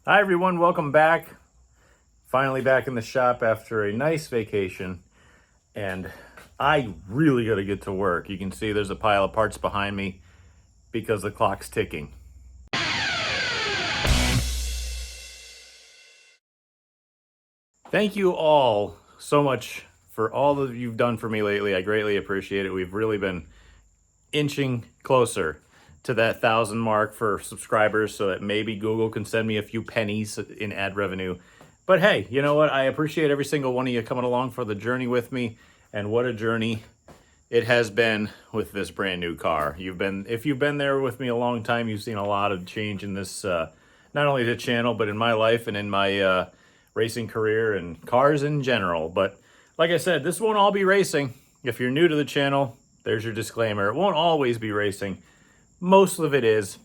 Hi everyone, welcome back. Finally back in the shop after a nice vacation, and I really gotta get to work. You can see there's a pile of parts behind me because the clock's ticking. Thank you all so much for all that you've done for me lately. I greatly appreciate it. We've really been inching closer to that 1,000 mark for subscribers so that maybe Google can send me a few pennies in ad revenue. But hey, you know what? I appreciate every single one of you coming along for the journey with me, and what a journey it has been with this brand new car. If you've been there with me a long time, you've seen a lot of change in this, not only the channel, but in my life and in my racing career and cars in general. But like I said, this won't all be racing. If you're new to the channel, there's your disclaimer. It won't always be racing. Most of it is,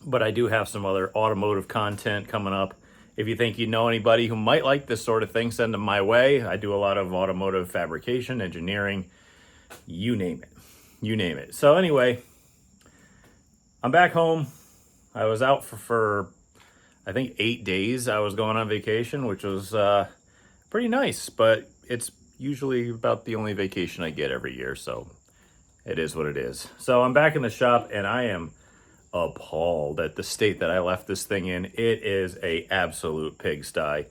but I do have some other automotive content coming up. If you think you know anybody who might like this sort of thing, send them my way. I do a lot of automotive fabrication, engineering, you name it. You name it. So anyway, I'm back home. I was out for I think 8 days. I was going on vacation, which was pretty nice, but it's usually about the only vacation I get every year, so it is what it is. So I'm back in the shop, and I am appalled at the state that I left this thing in. It is a absolute pigsty,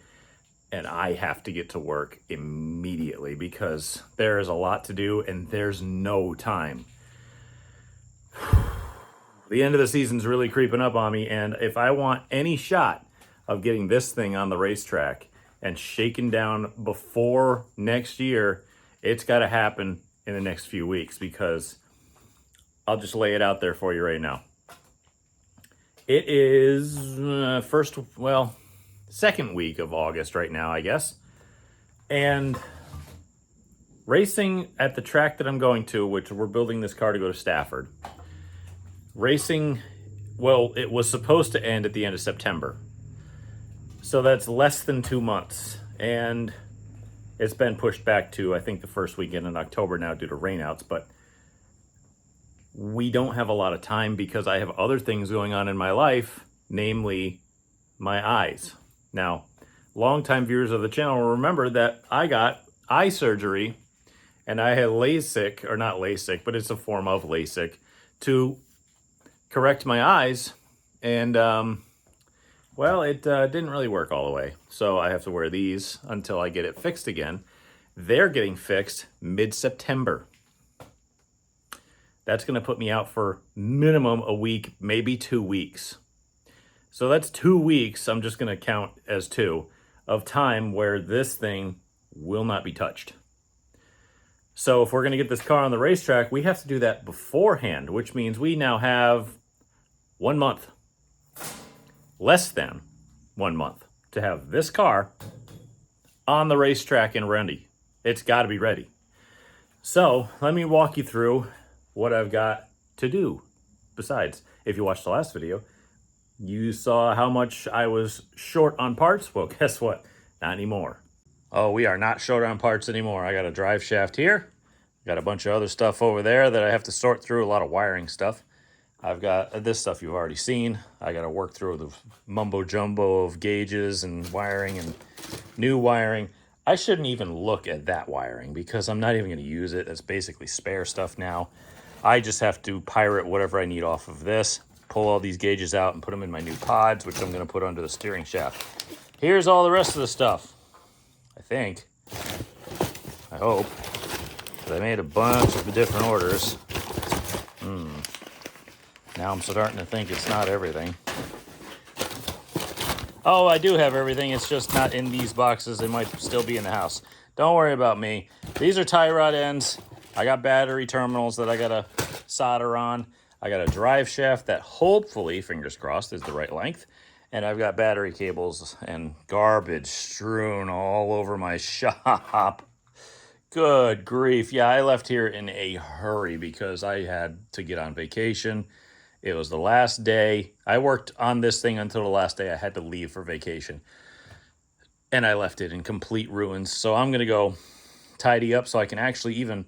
and I have to get to work immediately because there is a lot to do and there's no time. The end of the season's really creeping up on me, and if I want any shot of getting this thing on the racetrack and shaken down before next year, it's got to happen in the next few weeks, because I'll just lay it out there for you right now. It is second week of August right now, I guess. And racing at the track that I'm going to, which we're building this car to go to Stafford. Racing, well, it was supposed to end at the end of September. So that's less than 2 months. And it's been pushed back to, I think, the first weekend in October now due to rainouts. But we don't have a lot of time because I have other things going on in my life, namely my eyes. Now, longtime viewers of the channel will remember that I got eye surgery, and I had LASIK, or not LASIK, but it's a form of LASIK, to correct my eyes. And it didn't really work all the way. So I have to wear these until I get it fixed again. They're getting fixed mid-September. That's going to put me out for minimum a week, maybe 2 weeks. So that's 2 weeks, I'm just going to count as 2, of time where this thing will not be touched. So if we're going to get this car on the racetrack, we have to do that beforehand, which means we now have 1 month. Less than 1 month to have this car on the racetrack and ready. It's got to be ready. So let me walk you through what I've got to do. Besides, if you watched the last video, you saw how much I was short on parts. Well, guess what? Not anymore. Oh, we are not short on parts anymore. I got a drive shaft here. Got a bunch of other stuff over there that I have to sort through, a lot of wiring stuff. I've got this stuff you've already seen. I got to work through the mumbo jumbo of gauges and wiring and new wiring. I shouldn't even look at that wiring because I'm not even going to use it. It's basically spare stuff now. I just have to pirate whatever I need off of this, pull all these gauges out and put them in my new pods, which I'm going to put under the steering shaft. Here's all the rest of the stuff. I think. I hope. I made a bunch of different orders. Now I'm starting to think it's not everything. Oh, I do have everything. It's just not in these boxes. It might still be in the house. Don't worry about me. These are tie rod ends. I got battery terminals that I got to solder on. I got a drive shaft that hopefully, fingers crossed, is the right length. And I've got battery cables and garbage strewn all over my shop. Good grief. Yeah, I left here in a hurry because I had to get on vacation. It was the last day. I worked on this thing until the last day I had to leave for vacation. And I left it in complete ruins. So I'm going to go tidy up so I can actually even,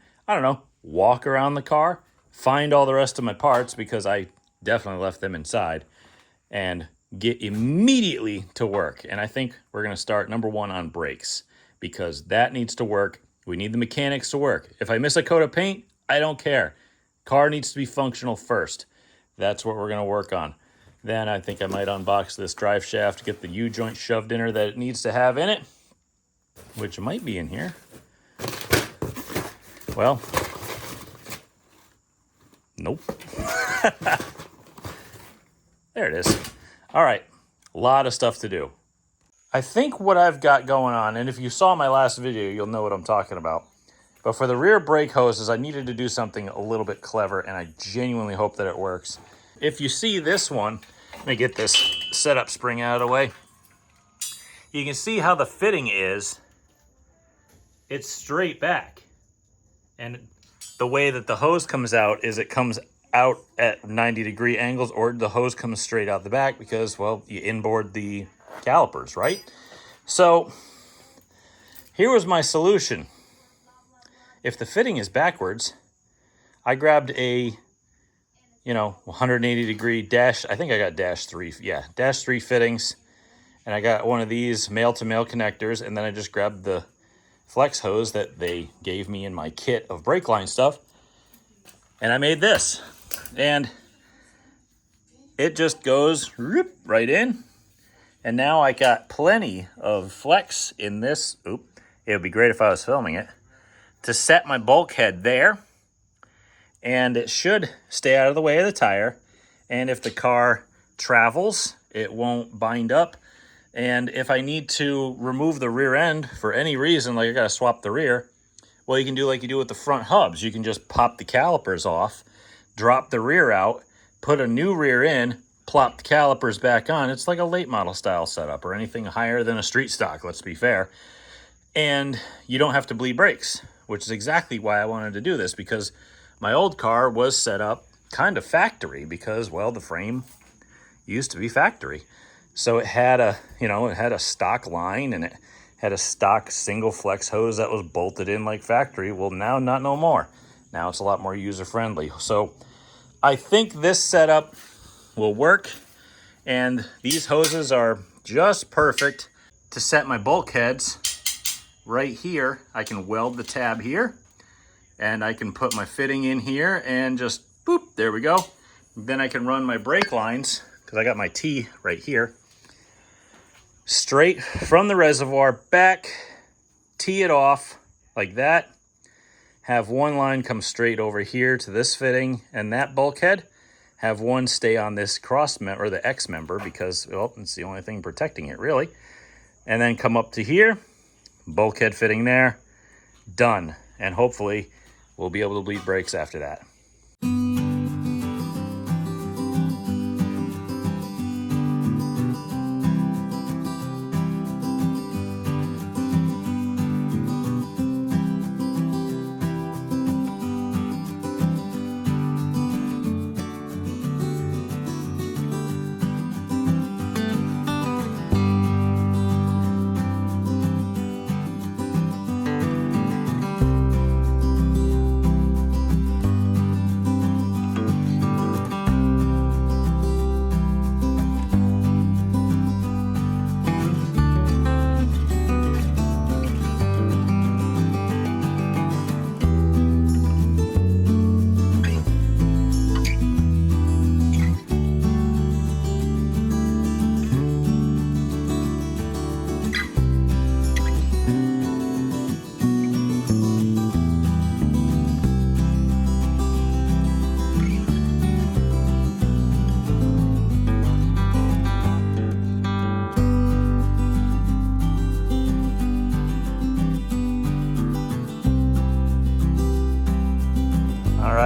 walk around the car, find all the rest of my parts because I definitely left them inside, and get immediately to work. And I think we're going to start number one on brakes, because that needs to work. We need the mechanics to work. If I miss a coat of paint, I don't care. Car needs to be functional first. That's what we're going to work on. Then I think I might unbox this drive shaft, get the U-joint shoved in her that it needs to have in it, which might be in here. Well, nope. There it is. All right, a lot of stuff to do. I think what I've got going on, and if you saw my last video, you'll know what I'm talking about. But for the rear brake hoses, I needed to do something a little bit clever, and I genuinely hope that it works. If you see this one, let me get this setup spring out of the way. You can see how the fitting is. It's straight back. And the way that the hose comes out is it comes out at 90-degree angles, or the hose comes straight out the back because, well, you inboard the calipers, right? So here was my solution. If the fitting is backwards, I grabbed a 180-degree dash. I think I got dash 3. Yeah, dash 3 fittings. And I got one of these male-to-male connectors. And then I just grabbed the flex hose that they gave me in my kit of brake line stuff. And I made this. And it just goes right in. And now I got plenty of flex in this. Oop. It would be great if I was filming it. To set my bulkhead there. And it should stay out of the way of the tire. And if the car travels, it won't bind up. And if I need to remove the rear end for any reason, like I gotta swap the rear, well, you can do like you do with the front hubs. You can just pop the calipers off, drop the rear out, put a new rear in, plop the calipers back on. It's like a late model style setup, or anything higher than a street stock, let's be fair. And you don't have to bleed brakes, which is exactly why I wanted to do this, because my old car was set up kind of factory because, well, the frame used to be factory. So it had a stock line, and it had a stock single flex hose that was bolted in like factory. Well, now not no more. Now it's a lot more user friendly. So I think this setup will work, and these hoses are just perfect to set my bulkheads right here. I can weld the tab here, and I can put my fitting in here and just boop, there we go. Then I can run my brake lines, because I got my T right here, straight from the reservoir back, tee it off like that, have one line come straight over here to this fitting and that bulkhead, have one stay on this cross member, or the X member, because, well, it's the only thing protecting it really, and then come up to here, bulkhead fitting there, done. And hopefully we'll be able to bleed brakes after that.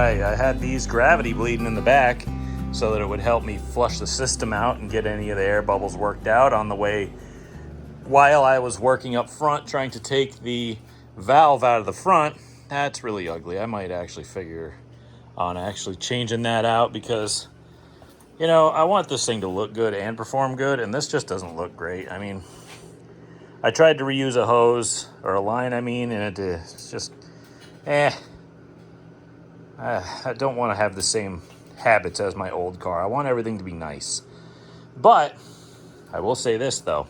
I had these gravity bleeding in the back so that it would help me flush the system out and get any of the air bubbles worked out on the way while I was working up front trying to take the valve out of the front. That's really ugly. I might actually figure on actually changing that out because, I want this thing to look good and perform good, and this just doesn't look great. I mean, I tried to reuse a hose, or a line, and it's just, I don't want to have the same habits as my old car. I want everything to be nice. But I will say this, though.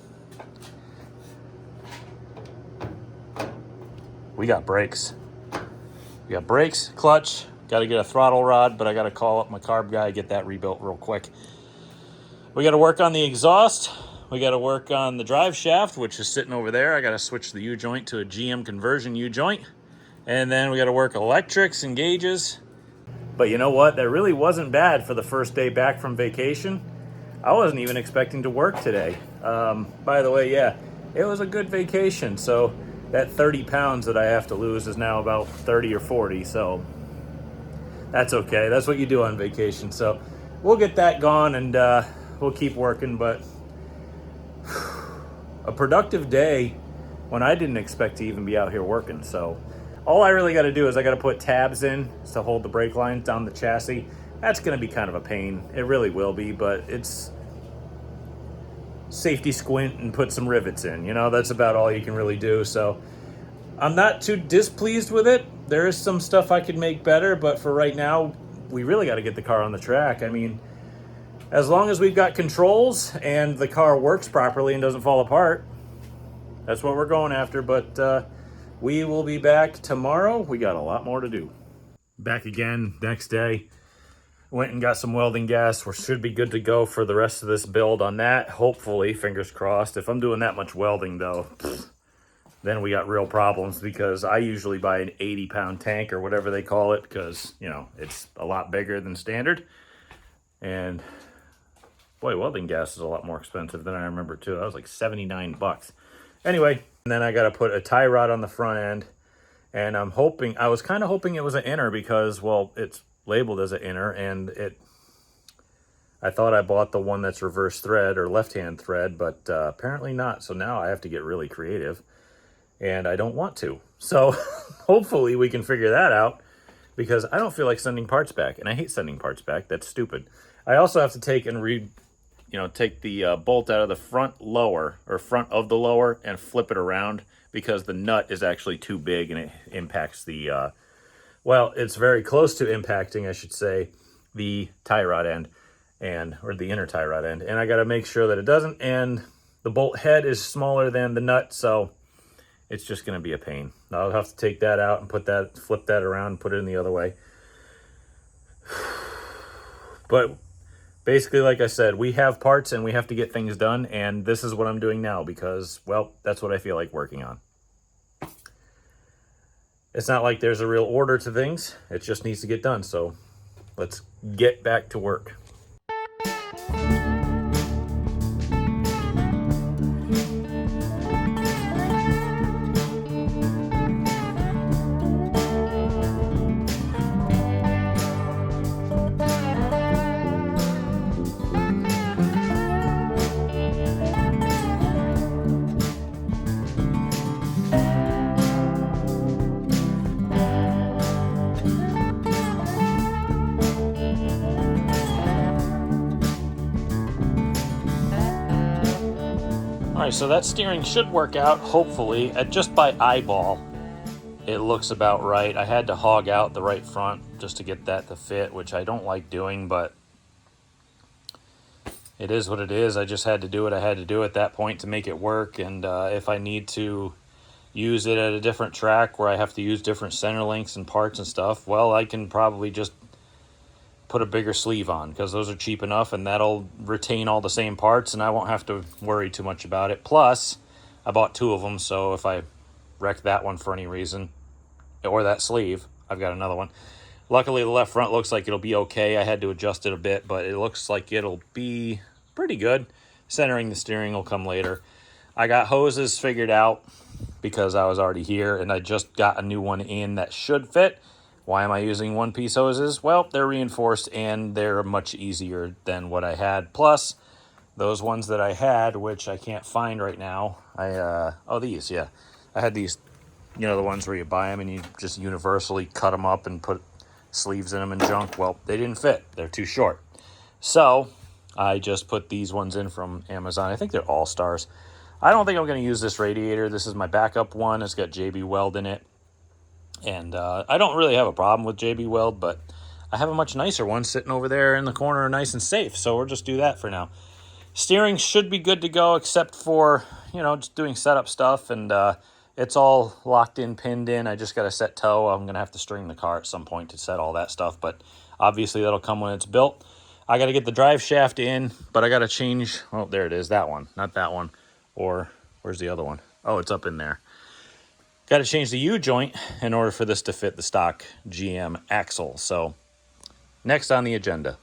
We got brakes. We got brakes, clutch, got to get a throttle rod, but I got to call up my carb guy, get that rebuilt real quick. We got to work on the exhaust. We got to work on the drive shaft, which is sitting over there. I got to switch the U-joint to a GM conversion U-joint. And then we got to work electrics and gauges. But you know what? That really wasn't bad for the first day back from vacation. I wasn't even expecting to work today. By the way, yeah, it was a good vacation. So that 30 pounds that I have to lose is now about 30 or 40. So that's okay. That's what you do on vacation. So we'll get that gone and we'll keep working. But a productive day when I didn't expect to even be out here working. So all I really got to do is I got to put tabs in to hold the brake lines down the chassis. That's going to be kind of a pain. It really will be, but it's safety squint and put some rivets in. You know, that's about all you can really do. So I'm not too displeased with it. There is some stuff I could make better, but for right now, we really got to get the car on the track. I mean, as long as we've got controls and the car works properly and doesn't fall apart, that's what we're going after. But we will be back tomorrow. We got a lot more to do. Back again next day. Went and got some welding gas. We should be good to go for the rest of this build on that. Hopefully, fingers crossed. If I'm doing that much welding, though, then we got real problems because I usually buy an 80-pound tank or whatever they call it because, you know, it's a lot bigger than standard. And boy, welding gas is a lot more expensive than I remember, too. That was like 79 bucks. Anyway, and then I got to put a tie rod on the front end. And I was kind of hoping it was an inner because, well, it's labeled as an inner, and I thought I bought the one that's reverse thread or left-hand thread, but apparently not. So now I have to get really creative, and I don't want to. So hopefully we can figure that out because I don't feel like sending parts back, and I hate sending parts back. That's stupid. I also have to take the bolt out of the front of the lower and flip it around because the nut is actually too big and it impacts the well, it's very close to impacting, I should say, the tie rod end or the inner tie rod end. And I got to make sure that it doesn't. And the bolt head is smaller than the nut, so it's just going to be a pain. I'll have to take that out and flip that around and put it in the other way. But basically, like I said, we have parts and we have to get things done. And this is what I'm doing now because, well, that's what I feel like working on. It's not like there's a real order to things. It just needs to get done. So let's get back to work. Alright, so that steering should work out, hopefully. Just by eyeball, it looks about right. I had to hog out the right front just to get that to fit, which I don't like doing, but it is what it is. I just had to do what I had to do at that point to make it work, and if I need to use it at a different track where I have to use different center links and parts and stuff, well, I can probably just put a bigger sleeve on because those are cheap enough and that'll retain all the same parts and I won't have to worry too much about it. Plus, I bought two of them, so if I wreck that one for any reason, or that sleeve, I've got another one. Luckily, the left front looks like it'll be okay. I had to adjust it a bit, but it looks like it'll be pretty good. Centering the steering will come later. I got hoses figured out because I was already here and I just got a new one in that should fit. Why am I using one-piece hoses? Well, they're reinforced and they're much easier than what I had. Plus, those ones that I had, which I can't find right now, these, yeah. I had these, you know, the ones where you buy them and you just universally cut them up and put sleeves in them and junk. Well, they didn't fit. They're too short. So, I just put these ones in from Amazon. I think they're All-Stars. I don't think I'm going to use this radiator. This is my backup one. It's got JB Weld in it. And I don't really have a problem with JB Weld, but I have a much nicer one sitting over there in the corner, nice and safe. So we'll just do that for now. Steering should be good to go, except for, just doing setup stuff, and it's all locked in, pinned in. I just got to set tow. I'm going to have to string the car at some point to set all that stuff, but obviously that'll come when it's built. I got to get the drive shaft in, but I got to change. Oh, there it is. That one, not that one. Or where's the other one? Oh, it's up in there. Got to change the U-joint in order for this to fit the stock GM axle. So next on the agenda.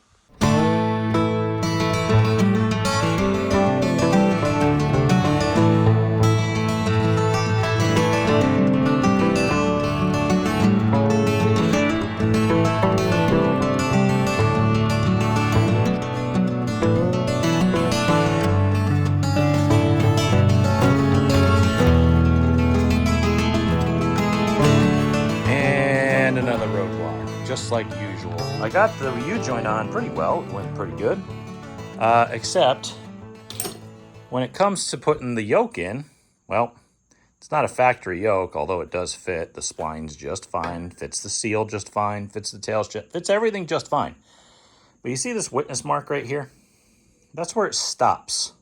Just like usual. I got the U-joint on pretty well. It went pretty good. Except when it comes to putting the yoke in, well, it's not a factory yoke, although it does fit. The spline's just fine, fits the seal just fine, fits the tail strap, fits everything just fine. But you see this witness mark right here? That's where it stops.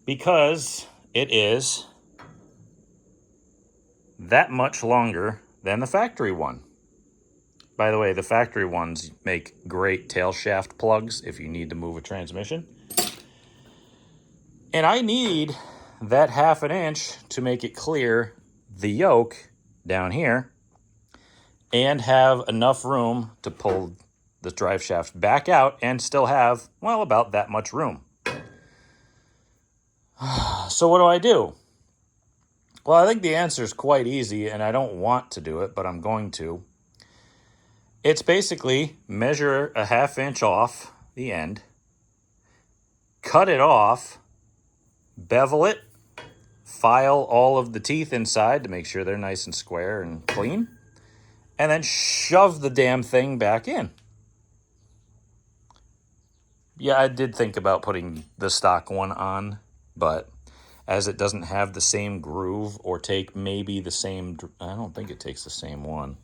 Because it is that much longer than the factory one. By the way, the factory ones make great tail shaft plugs if you need to move a transmission. And I need that 1/2 inch to make it clear the yoke down here and have enough room to pull the drive shaft back out and still have, well, about that much room. So what do? Well, I think the answer is quite easy, and I don't want to do it, but I'm going to. It's basically measure a 1/2 inch off the end, cut it off, bevel it, file all of the teeth inside to make sure they're nice and square and clean, and then shove the damn thing back in. Yeah, I did think about putting the stock one on, but as it doesn't have the same groove or take maybe the same, I don't think it takes the same one.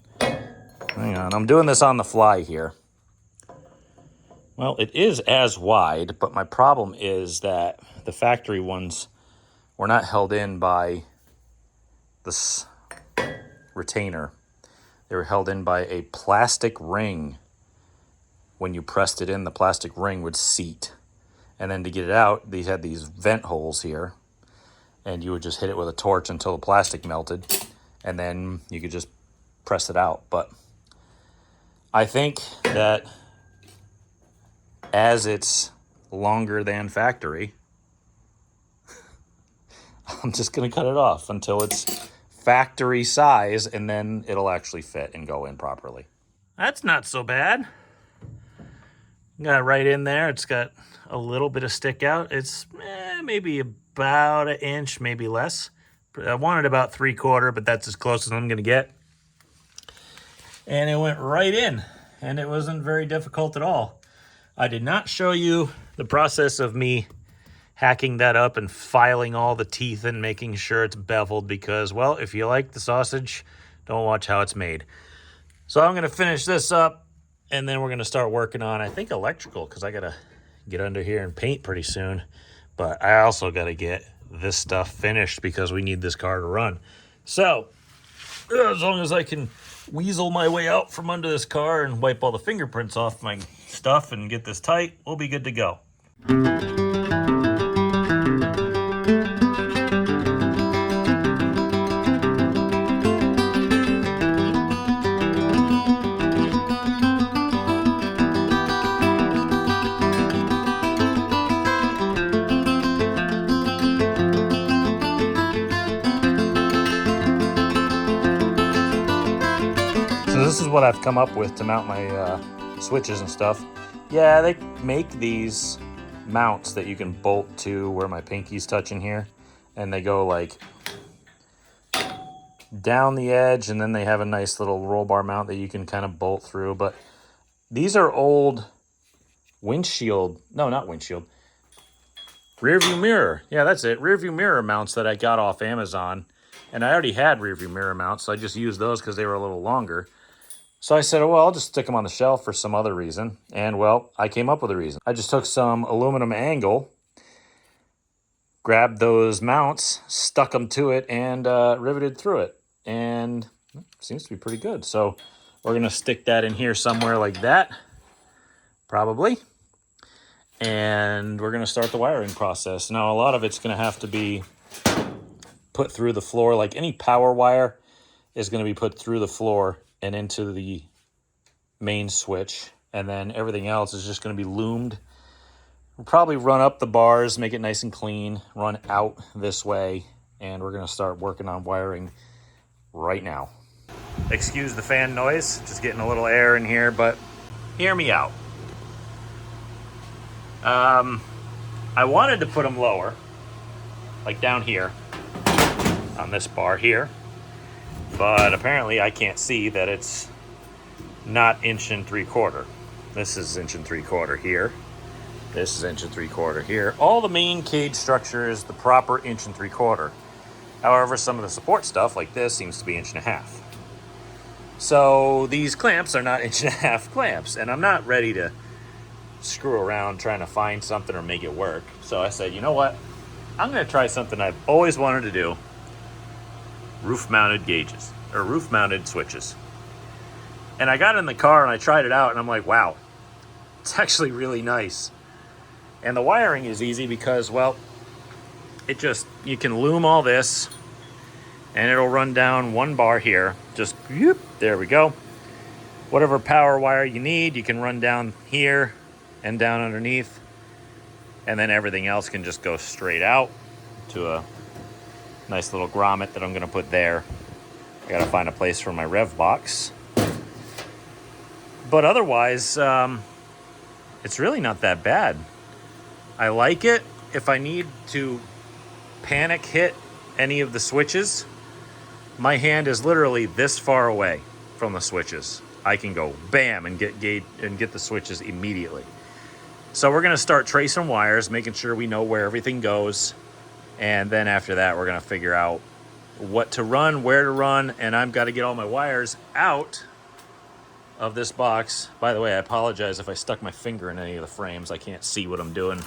Hang on, I'm doing this on the fly here. Well, it is as wide, but my problem is that the factory ones were not held in by this retainer. They were held in by a plastic ring. When you pressed it in, the plastic ring would seat. And then to get it out, these had these vent holes here. And you would just hit it with a torch until the plastic melted. And then you could just press it out. But I think that as it's longer than factory, I'm just going to cut it off until it's factory size, and then it'll actually fit and go in properly. That's not so bad. Got it right in there. It's got a little bit of stick out. It's maybe about 1 inch, maybe less. I wanted about 3/4, but that's as close as I'm going to get. And it went right in, and it wasn't very difficult at all. I did not show you the process of me hacking that up and filing all the teeth and making sure it's beveled because, well, if you like the sausage, don't watch how it's made. So I'm going to finish this up, and then we're going to start working on, I think, electrical, because I got to get under here and paint pretty soon. But I also got to get this stuff finished because we need this car to run. So as long as I can weasel my way out from under this car and wipe all the fingerprints off my stuff and get this tight, we'll be good to go. So this is what I've come up with to mount my switches and stuff. Yeah, they make these mounts that you can bolt to where my pinky's touching here, and they go like down the edge, and then they have a nice little roll bar mount that you can kind of bolt through. But these are old rear view mirror. Yeah, that's it. Rear view mirror mounts that I got off Amazon, and I already had rear view mirror mounts, so I just used those because they were a little longer. So I said, well, I'll just stick them on the shelf for some other reason. And well, I came up with a reason. I just took some aluminum angle, grabbed those mounts, stuck them to it, and riveted through it. And it seems to be pretty good. So we're going to stick that in here somewhere like that, probably. And we're going to start the wiring process. Now, a lot of it's going to have to be put through the floor. Like any power wire is going to be put through the floor and into the main switch. And then everything else is just going to be loomed. We'll probably run up the bars, make it nice and clean, run out this way. And we're going to start working on wiring right now. Excuse the fan noise, just getting a little air in here, but hear me out. I wanted to put them lower, like down here on this bar here, but apparently I can't see that it's not 1 3/4 inches. This is 1 3/4 inches here. This is 1 3/4 inches here. All the main cage structure is the proper 1 3/4 inches. However, some of the support stuff like this seems to be 1.5 inches. So these clamps are not 1.5 inch clamps, and I'm not ready to screw around trying to find something or make it work. So I said, you know what? I'm going to try something I've always wanted to do. Roof-mounted gauges, or roof-mounted switches. And I got in the car and I tried it out and I'm like, wow, it's actually really nice. And the wiring is easy because, well, you can loom all this and it'll run down one bar here. Just, whoop, there we go. Whatever power wire you need, you can run down here and down underneath, and then everything else can just go straight out to a nice little grommet that I'm going to put there. I got to find a place for my rev box. But otherwise, it's really not that bad. I like it. If I need to panic hit any of the switches, my hand is literally this far away from the switches. I can go bam and get the switches immediately. So we're going to start tracing wires, making sure we know where everything goes. And then after that, we're going to figure out what to run, where to run. And I've got to get all my wires out of this box. By the way, I apologize if I stuck my finger in any of the frames. I can't see what I'm doing.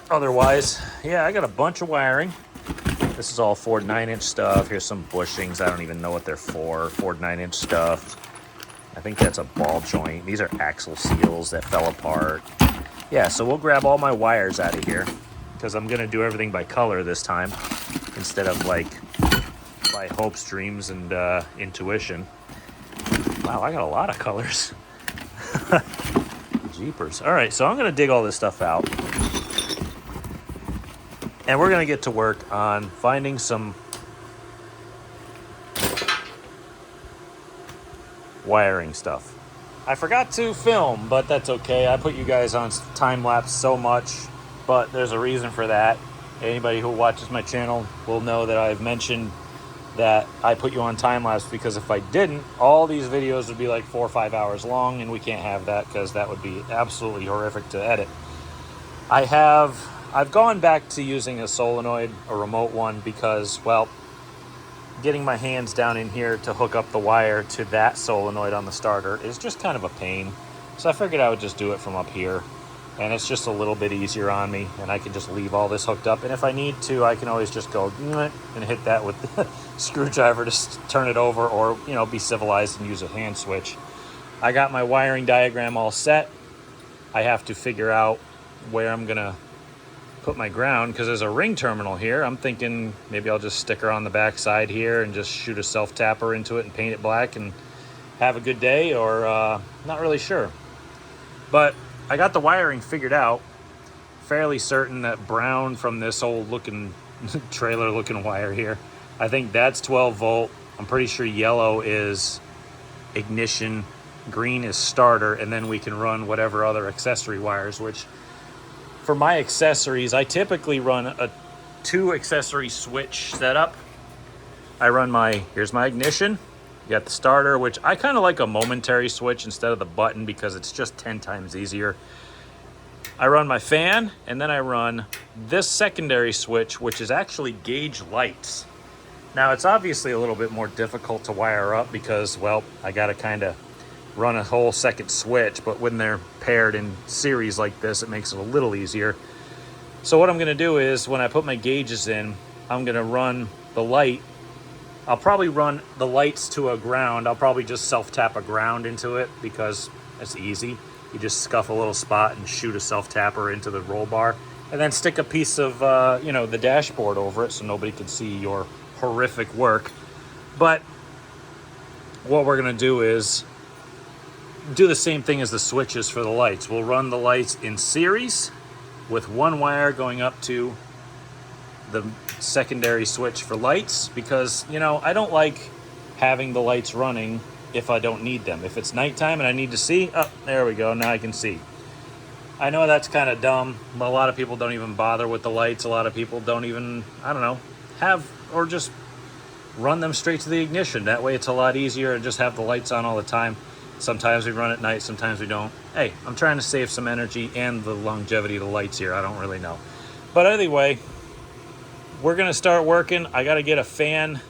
Otherwise, yeah, I got a bunch of wiring. This is all Ford 9-inch stuff. Here's some bushings. I don't even know what they're for. Ford 9-inch stuff. I think that's a ball joint. These are axle seals that fell apart. Yeah, so we'll grab all my wires out of here because I'm going to do everything by color this time instead of like by hopes, dreams, and intuition. Wow, I got a lot of colors. Jeepers. All right, so I'm going to dig all this stuff out. And we're going to get to work on finding some wiring stuff. I forgot to film, but that's okay. I put you guys on time lapse so much, but there's a reason for that. Anybody who watches my channel will know that I've mentioned that I put you on time lapse because if I didn't, all these videos would be like 4 or 5 hours long, and we can't have that because that would be absolutely horrific to edit. I've gone back to using a solenoid, a remote one, because, well, getting my hands down in here to hook up the wire to that solenoid on the starter is just kind of a pain. So I figured I would just do it from up here. And it's just a little bit easier on me, and I can just leave all this hooked up. And if I need to, I can always just go and hit that with the screwdriver to turn it over, or, you know, be civilized and use a hand switch. I got my wiring diagram all set. I have to figure out where I'm gonna put my ground, because there's a ring terminal here. I'm thinking maybe I'll just stick her on the back side here and just shoot a self-tapper into it and paint it black and have a good day, or not really sure. But I got the wiring figured out. Fairly certain that brown from this old looking trailer looking wire here, I think that's 12 volt. I'm pretty sure yellow is ignition, green is starter, and then we can run whatever other accessory wires, which for my accessories, I typically run a 2 accessory switch setup. I run here's my ignition. You got the starter, which I kind of like a momentary switch instead of the button because it's just 10 times easier. I run my fan, and then I run this secondary switch, which is actually gauge lights. Now it's obviously a little bit more difficult to wire up because, well, I got to kind of run a whole second switch, but when they're paired in series like this, it makes it a little easier. So what I'm going to do is when I put my gauges in, I'm going to run the light. I'll probably run the lights to a ground. I'll probably just self-tap a ground into it because it's easy. You just scuff a little spot and shoot a self-tapper into the roll bar, and then stick a piece of, the dashboard over it so nobody can see your horrific work. But what we're going to do is do the same thing as the switches for the lights. We'll run the lights in series with one wire going up to the secondary switch for lights because, I don't like having the lights running if I don't need them. If it's nighttime and I need to see, there we go, now I can see. I know that's kind of dumb. A lot of people don't even bother with the lights. A lot of people don't even, have or just run them straight to the ignition. That way it's a lot easier and just have the lights on all the time. Sometimes we run at night, sometimes we don't. Hey, I'm trying to save some energy and the longevity of the lights here. I don't really know. But anyway, we're going to start working. I got to get a fan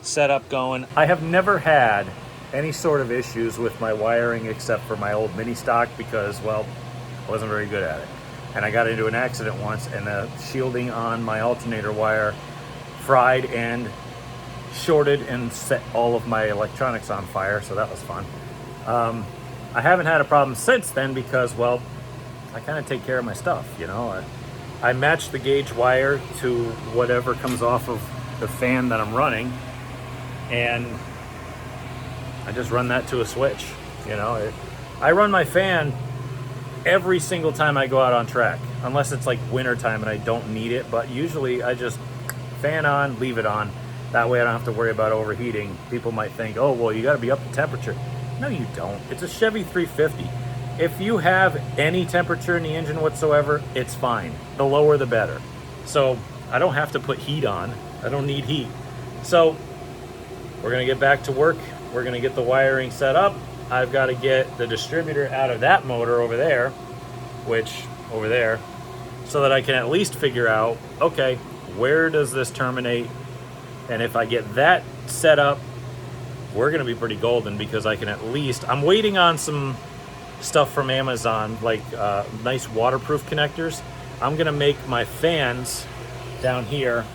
setup going. I have never had any sort of issues with my wiring except for my old mini stock because, well, I wasn't very good at it. And I got into an accident once and the shielding on my alternator wire fried and shorted and set all of my electronics on fire, so that was fun. I haven't had a problem since then because, well, I kind of take care of my stuff, I match the gauge wire to whatever comes off of the fan that I'm running, and I just run that to a switch. I run my fan every single time I go out on track, unless it's like winter time and I don't need it, but usually I just fan on, leave it on. That way I don't have to worry about overheating. People might think, oh, well, you got to be up to temperature. No, you don't. It's a Chevy 350. If you have any temperature in the engine whatsoever, it's fine. The lower, the better. So I don't have to put heat on. I don't need heat. So we're going to get back to work. We're going to get the wiring set up. I've got to get the distributor out of that motor over there, so that I can at least figure out, okay, where does this terminate? And if I get that set up, we're going to be pretty golden because I can at least, I'm waiting on some stuff from Amazon, like nice waterproof connectors. I'm going to make my fans down here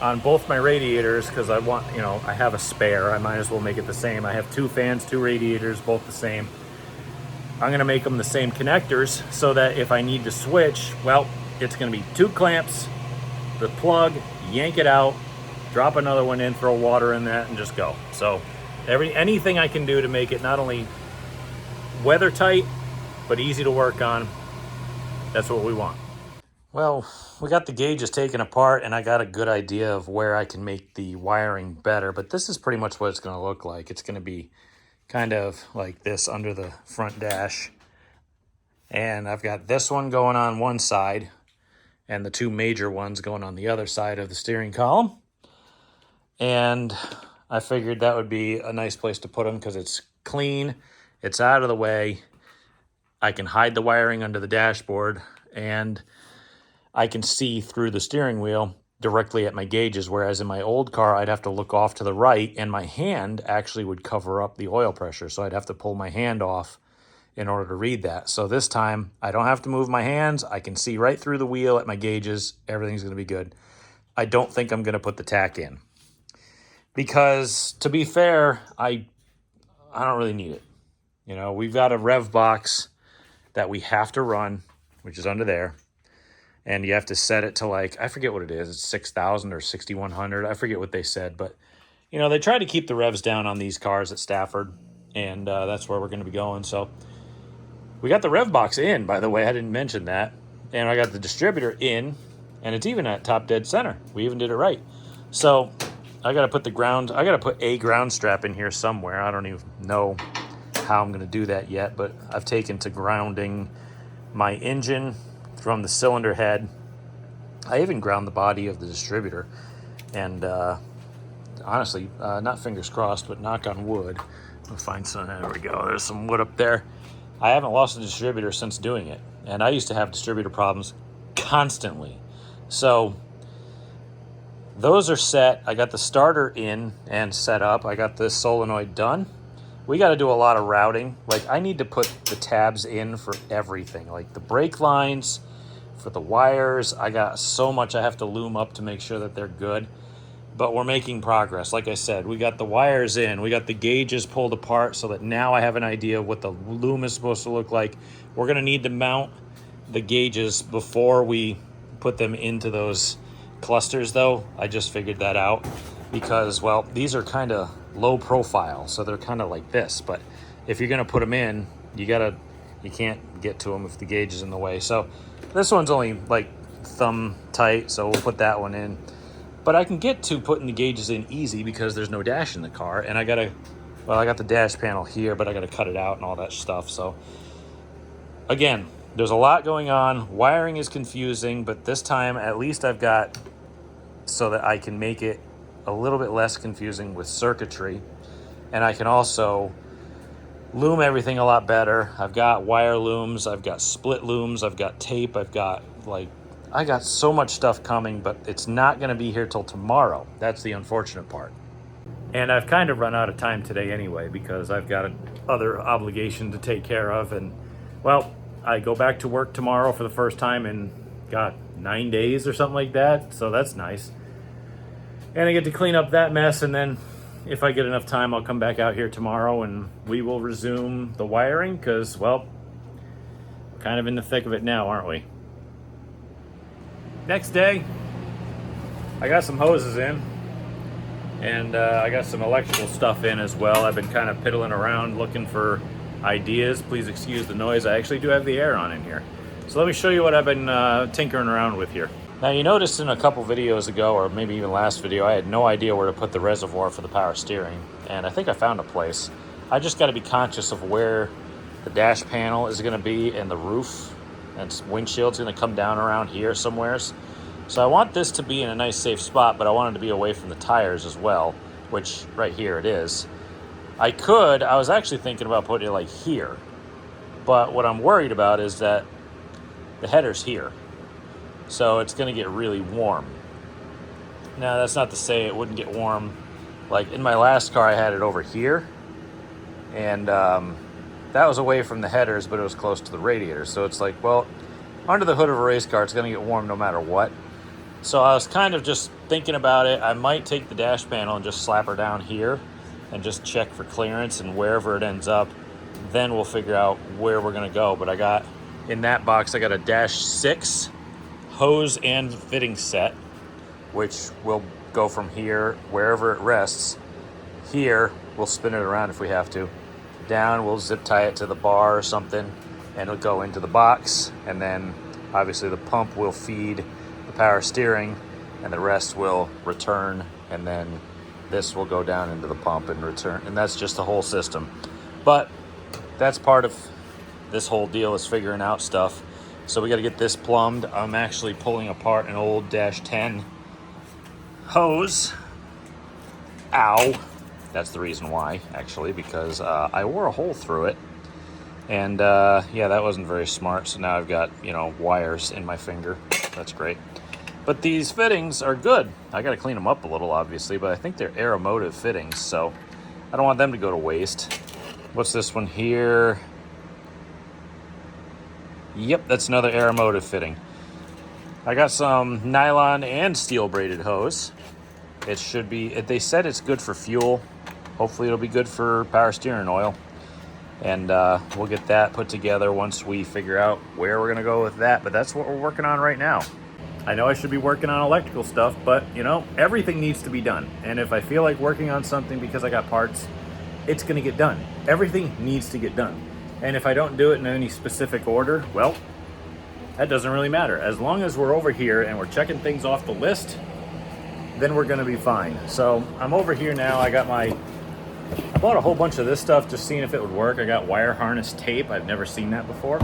on both my radiators because I want, I have a spare. I might as well make it the same. I have 2 fans, 2 radiators, both the same. I'm going to make them the same connectors so that if I need to switch, well, it's going to be 2 clamps, the plug, yank it out, drop another one in, throw water in that, and just go. So anything I can do to make it not only weather tight, but easy to work on, that's what we want. Well, we got the gauges taken apart, and I got a good idea of where I can make the wiring better, but this is pretty much what it's going to look like. It's going to be kind of like this under the front dash. And I've got this one going on one side, and the 2 major ones going on the other side of the steering column. And I figured that would be a nice place to put them because it's clean, it's out of the way. I can hide the wiring under the dashboard, and I can see through the steering wheel directly at my gauges, whereas in my old car, I'd have to look off to the right, and my hand actually would cover up the oil pressure, so I'd have to pull my hand off in order to read that. So this time, I don't have to move my hands. I can see right through the wheel at my gauges. Everything's going to be good. I don't think I'm going to put the tack in because, to be fair, I don't really need it. We've got a rev box that we have to run, which is under there. And you have to set it to I forget what it is. It's 6,000 or 6,100. I forget what they said. But, they try to keep the revs down on these cars at Stafford. And that's where we're going to be going. So we got the rev box in, by the way. I didn't mention that. And I got the distributor in. And it's even at top dead center. We even did it right. So I got to put a ground strap in here somewhere. I don't even know how I'm going to do that yet. But I've taken to grounding my engine from the cylinder head. I even ground the body of the distributor, and honestly, not fingers crossed, but knock on wood, we'll find some. There we go. There's some wood up there. I haven't lost a distributor since doing it, and I used to have distributor problems constantly. So those are set. I got the starter in and set up. I got this solenoid done. We got to do a lot of routing. Like, I need to put the tabs in for everything, like the brake lines, for the wires. I got so much I have to loom up to make sure that they're good. But we're making progress. Like I said, we got the wires in. We got the gauges pulled apart so that now I have an idea of what the loom is supposed to look like. We're going to need to mount the gauges before we put them into those clusters, though. I just figured that out because, well, these are kind of low profile, so they're kind of like this. But if you're going to put them in, you can't get to them if the gauge is in the way. So this one's only like thumb tight, so we'll put that one in. But I can get to putting the gauges in easy because there's no dash in the car. And I got the dash panel here, but I got to cut it out and all that stuff. So again, there's a lot going on. Wiring is confusing, but this time at least I've got so that I can make it a little bit less confusing with circuitry. And I can also loom everything a lot better. I've got wire looms, I've got split looms, I've got tape, I got so much stuff coming, but it's not going to be here till tomorrow. That's the unfortunate part. And I've kind of run out of time today anyway because I've got other obligation to take care of. And, well, I go back to work tomorrow for the first time in, 9 days or something like that. So that's nice. And I get to clean up that mess. And then if I get enough time, I'll come back out here tomorrow and we will resume the wiring because, well, we're kind of in the thick of it now, aren't we? Next day, I got some hoses in, and I got some electrical stuff in as well. I've been kind of piddling around looking for ideas. Please excuse the noise. I actually do have the air on in here. So let me show you what I've been tinkering around with here. Now, you noticed in a couple videos ago, or maybe even last video, I had no idea where to put the reservoir for the power steering, and I think I found a place. I just got to be conscious of where the dash panel is going to be and the roof and windshield's going to come down around here somewheres. So I want this to be in a nice safe spot, but I want it to be away from the tires as well, which right here it is. I was actually thinking about putting it like here, but what I'm worried about is that the header's here, so it's going to get really warm. Now, that's not to say it wouldn't get warm. Like in my last car, I had it over here, and that was away from the headers, but it was close to the radiators. So it's like, well, under the hood of a race car, it's going to get warm no matter what. So I was kind of just thinking about it. I might take the dash panel and just slap her down here and just check for clearance, and wherever it ends up, then we'll figure out where we're going to go. But in that box, I got a dash 6 hose and fitting set, which will go from here, wherever it rests. Here, we'll spin it around if we have to. Down, we'll zip tie it to the bar or something, and it'll go into the box. And then obviously the pump will feed the power steering, and the rest will return, and then this will go down into the pump and return. And that's just the whole system. But that's part of this whole deal, is figuring out stuff. So we got to get this plumbed. I'm actually pulling apart an old dash 10 hose. Ow. That's the reason why, actually, because I wore a hole through it. And yeah, that wasn't very smart. So now I've got, wires in my finger. That's great. But these fittings are good. I got to clean them up a little, obviously, but I think they're Aeromotive fittings, so I don't want them to go to waste. What's this one here? Yep, that's another Aeromotive fitting. I got some nylon and steel braided hose. It should be, they said it's good for fuel. Hopefully it'll be good for power steering oil. And we'll get that put together once we figure out where we're gonna go with that. But that's what we're working on right now. I know I should be working on electrical stuff, but everything needs to be done. And if I feel like working on something because I got parts, it's gonna get done. Everything needs to get done. And if I don't do it in any specific order, well, that doesn't really matter. As long as we're over here and we're checking things off the list, then we're gonna be fine. So I'm over here now. I bought a whole bunch of this stuff, just seeing if it would work. I got wire harness tape. I've never seen that before.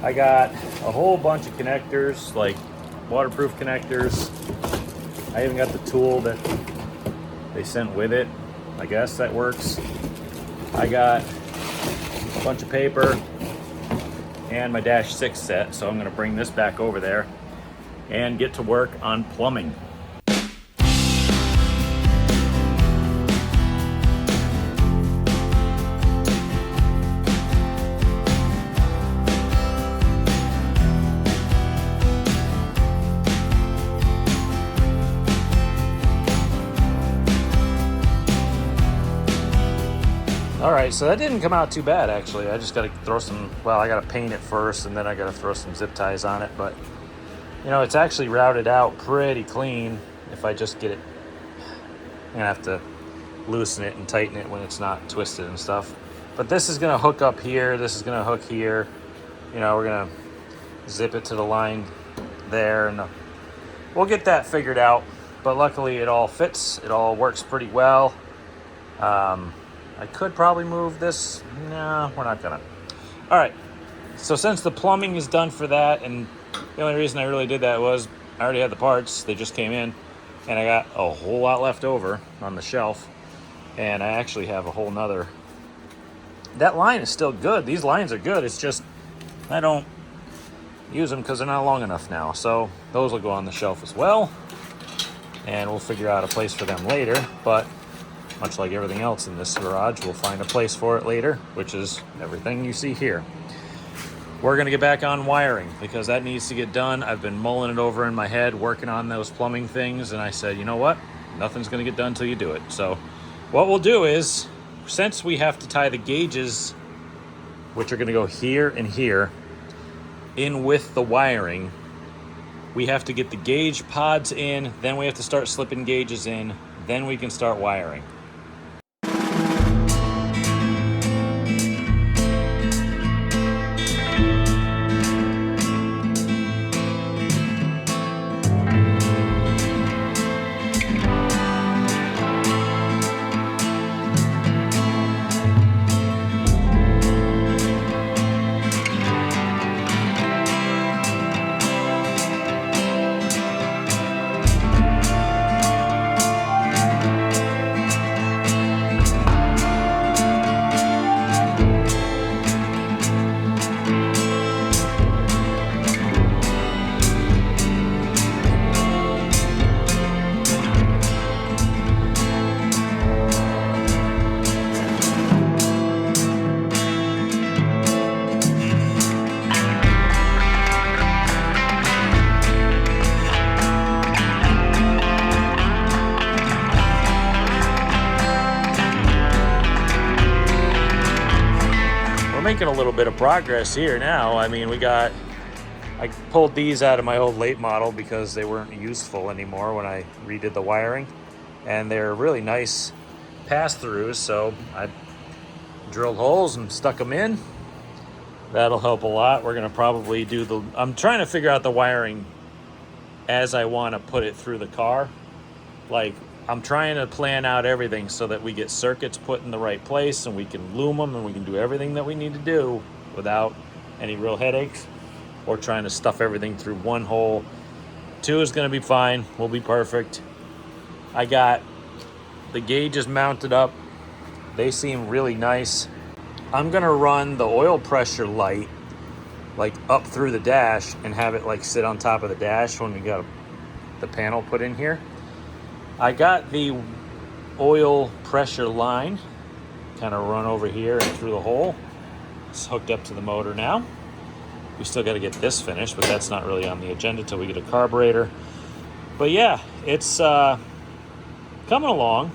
I got a whole bunch of connectors, like waterproof connectors. I even got the tool that they sent with it. I guess that works. I got a bunch of paper and my dash 6 set, so I'm gonna bring this back over there and get to work on plumbing. All right, so that didn't come out too bad, actually. I just got to throw some, well, I got to paint it first, and then I got to throw some zip ties on it. But, you know, it's actually routed out pretty clean if I just get it. I'm going to have to loosen it and tighten it when it's not twisted and stuff. But this is going to hook up here. This is going to hook here. You know, we're going to zip it to the line there, and we'll get that figured out. But luckily, it all fits. It all works pretty well. I could probably move this. No, we're not gonna. All right. So since the plumbing is done for that, and the only reason I really did that was I already had the parts. They just came in, and I got a whole lot left over on the shelf. And I actually have a whole nother. That line is still good. These lines are good. It's just I don't use them because they're not long enough now. So those will go on the shelf as well. And we'll figure out a place for them later. But much like everything else in this garage, we'll find a place for it later, which is everything you see here. We're going to get back on wiring because that needs to get done. I've been mulling it over in my head, working on those plumbing things, and I said, you know what? Nothing's going to get done until you do it. So what we'll do is, since we have to tie the gauges, which are going to go here and here, in with the wiring, we have to get the gauge pods in, then we have to start slipping gauges in, then we can start wiring. Making a little bit of progress here now. I mean, I pulled these out of my old late model because they weren't useful anymore when I redid the wiring, and they're really nice pass-throughs, so I drilled holes and stuck them in. That'll help a lot. We're gonna probably do I'm trying to figure out the wiring as I want to put it through the car. Like, I'm trying to plan out everything so that we get circuits put in the right place and we can loom them and we can do everything that we need to do without any real headaches or trying to stuff everything through one hole. 2 is going to be fine. We'll be perfect. I got the gauges mounted up. They seem really nice. I'm going to run the oil pressure light like up through the dash and have it like sit on top of the dash when we got the panel put in here. I got the oil pressure line kind of run over here and through the hole. It's hooked up to the motor now. We still got to get this finished, but that's not really on the agenda till we get a carburetor. But yeah, it's coming along.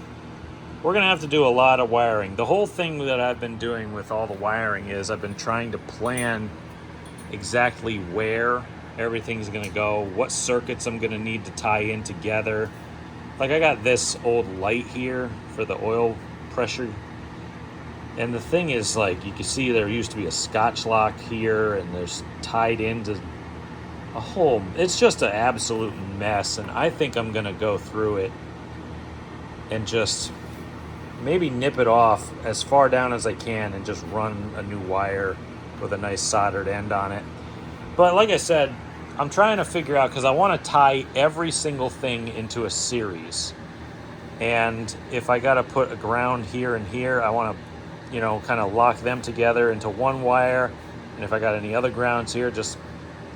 We're going to have to do a lot of wiring. The whole thing that I've been doing with all the wiring is I've been trying to plan exactly where everything's going to go, what circuits I'm going to need to tie in together. Like, I got this old light here for the oil pressure. And the thing is, like, you can see there used to be a Scotch lock here, and there's tied into a whole... It's just an absolute mess, and I think I'm going to go through it and just maybe nip it off as far down as I can and just run a new wire with a nice soldered end on it. But like I said, I'm trying to figure out, because I want to tie every single thing into a series. And if I got to put a ground here and here, I want to, you know, kind of lock them together into one wire. And if I got any other grounds here, just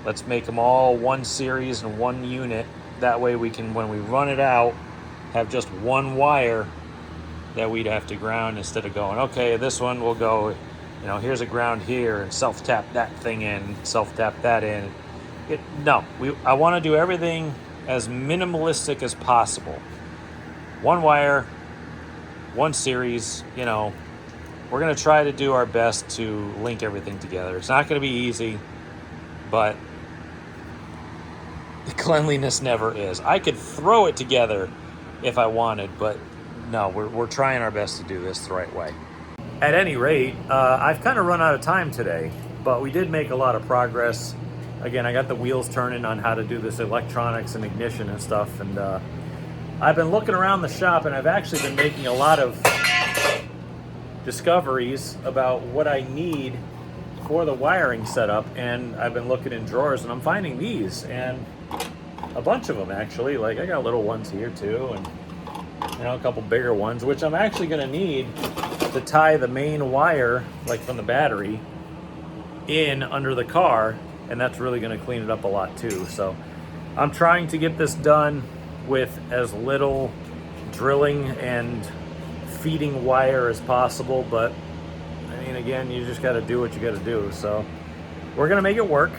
let's make them all one series and one unit. That way we can, when we run it out, have just one wire that we'd have to ground instead of going, okay, this one will go, you know, here's a ground here and self-tap that thing in, self-tap that in. I want to do everything as minimalistic as possible. One wire, one series, you know, we're going to try to do our best to link everything together. It's not going to be easy, but cleanliness never is. I could throw it together if I wanted, but no, we're trying our best to do this the right way. At any rate, I've kind of run out of time today, but we did make a lot of progress. Again, I got the wheels turning on how to do this electronics and ignition and stuff, and I've been looking around the shop, and I've actually been making a lot of discoveries about what I need for the wiring setup, and I've been looking in drawers, and I'm finding these, and a bunch of them actually. Like, I got little ones here too, and a couple bigger ones, which I'm actually going to need to tie the main wire, like from the battery, in under the car, and that's really going to clean it up a lot too. So I'm trying to get this done with as little drilling and feeding wire as possible, but I mean, again, you just got to do what you got to do. So we're going to make it work.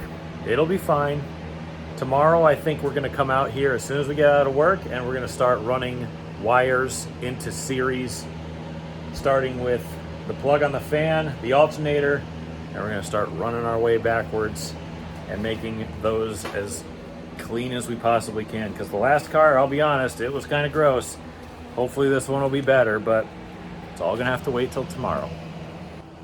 It'll be fine. Tomorrow, I think we're going to come out here as soon as we get out of work, and we're going to start running wires into series, starting with the plug on the fan, the alternator, and we're going to start running our way backwards and making those as clean as we possibly can. Because the last car, I'll be honest, it was kind of gross. Hopefully this one will be better, but it's all going to have to wait till tomorrow.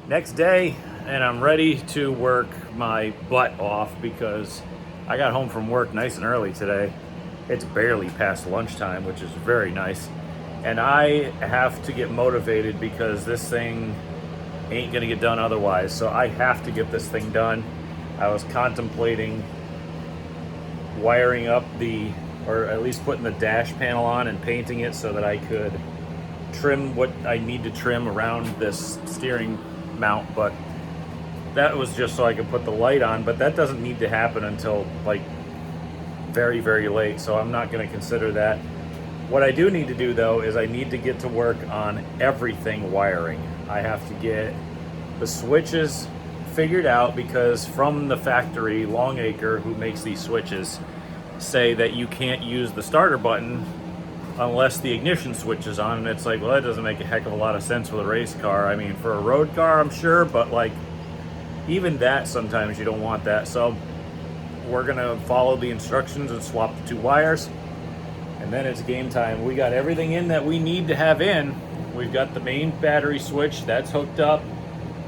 Next day, and I'm ready to work my butt off because I got home from work nice and early today. It's barely past lunchtime, which is very nice. And I have to get motivated because this thing ain't gonna get done otherwise. So I have to get this thing done. I was contemplating wiring up or at least putting the dash panel on and painting it so that I could trim what I need to trim around this steering mount, but that was just so I could put the light on, but that doesn't need to happen until like very, very late, so I'm not going to consider that. What I do need to do though is I need to get to work on everything wiring. I have to get the switches figured out because from the factory, Longacre, who makes these switches, say that you can't use the starter button unless the ignition switch is on, and it's like, well, that doesn't make a heck of a lot of sense with a race car. I mean, for a road car, I'm sure, but like, even that, sometimes you don't want that. So we're gonna follow the instructions and swap the two wires, and then it's game time. We got everything in that we need to have in. We've got the main battery switch, that's hooked up.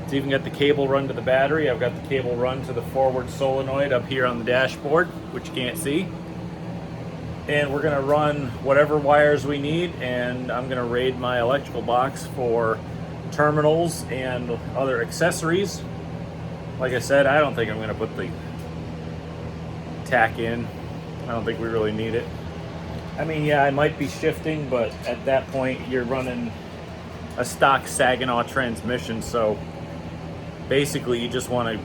It's even got the cable run to the battery. I've got the cable run to the forward solenoid up here on the dashboard, which you can't see. And we're gonna run whatever wires we need, and I'm gonna raid my electrical box for terminals and other accessories. Like I said, I don't think I'm gonna put the tack in. I don't think we really need it. I mean, yeah, I might be shifting, but at that point you're running a stock Saginaw transmission, so basically you just want to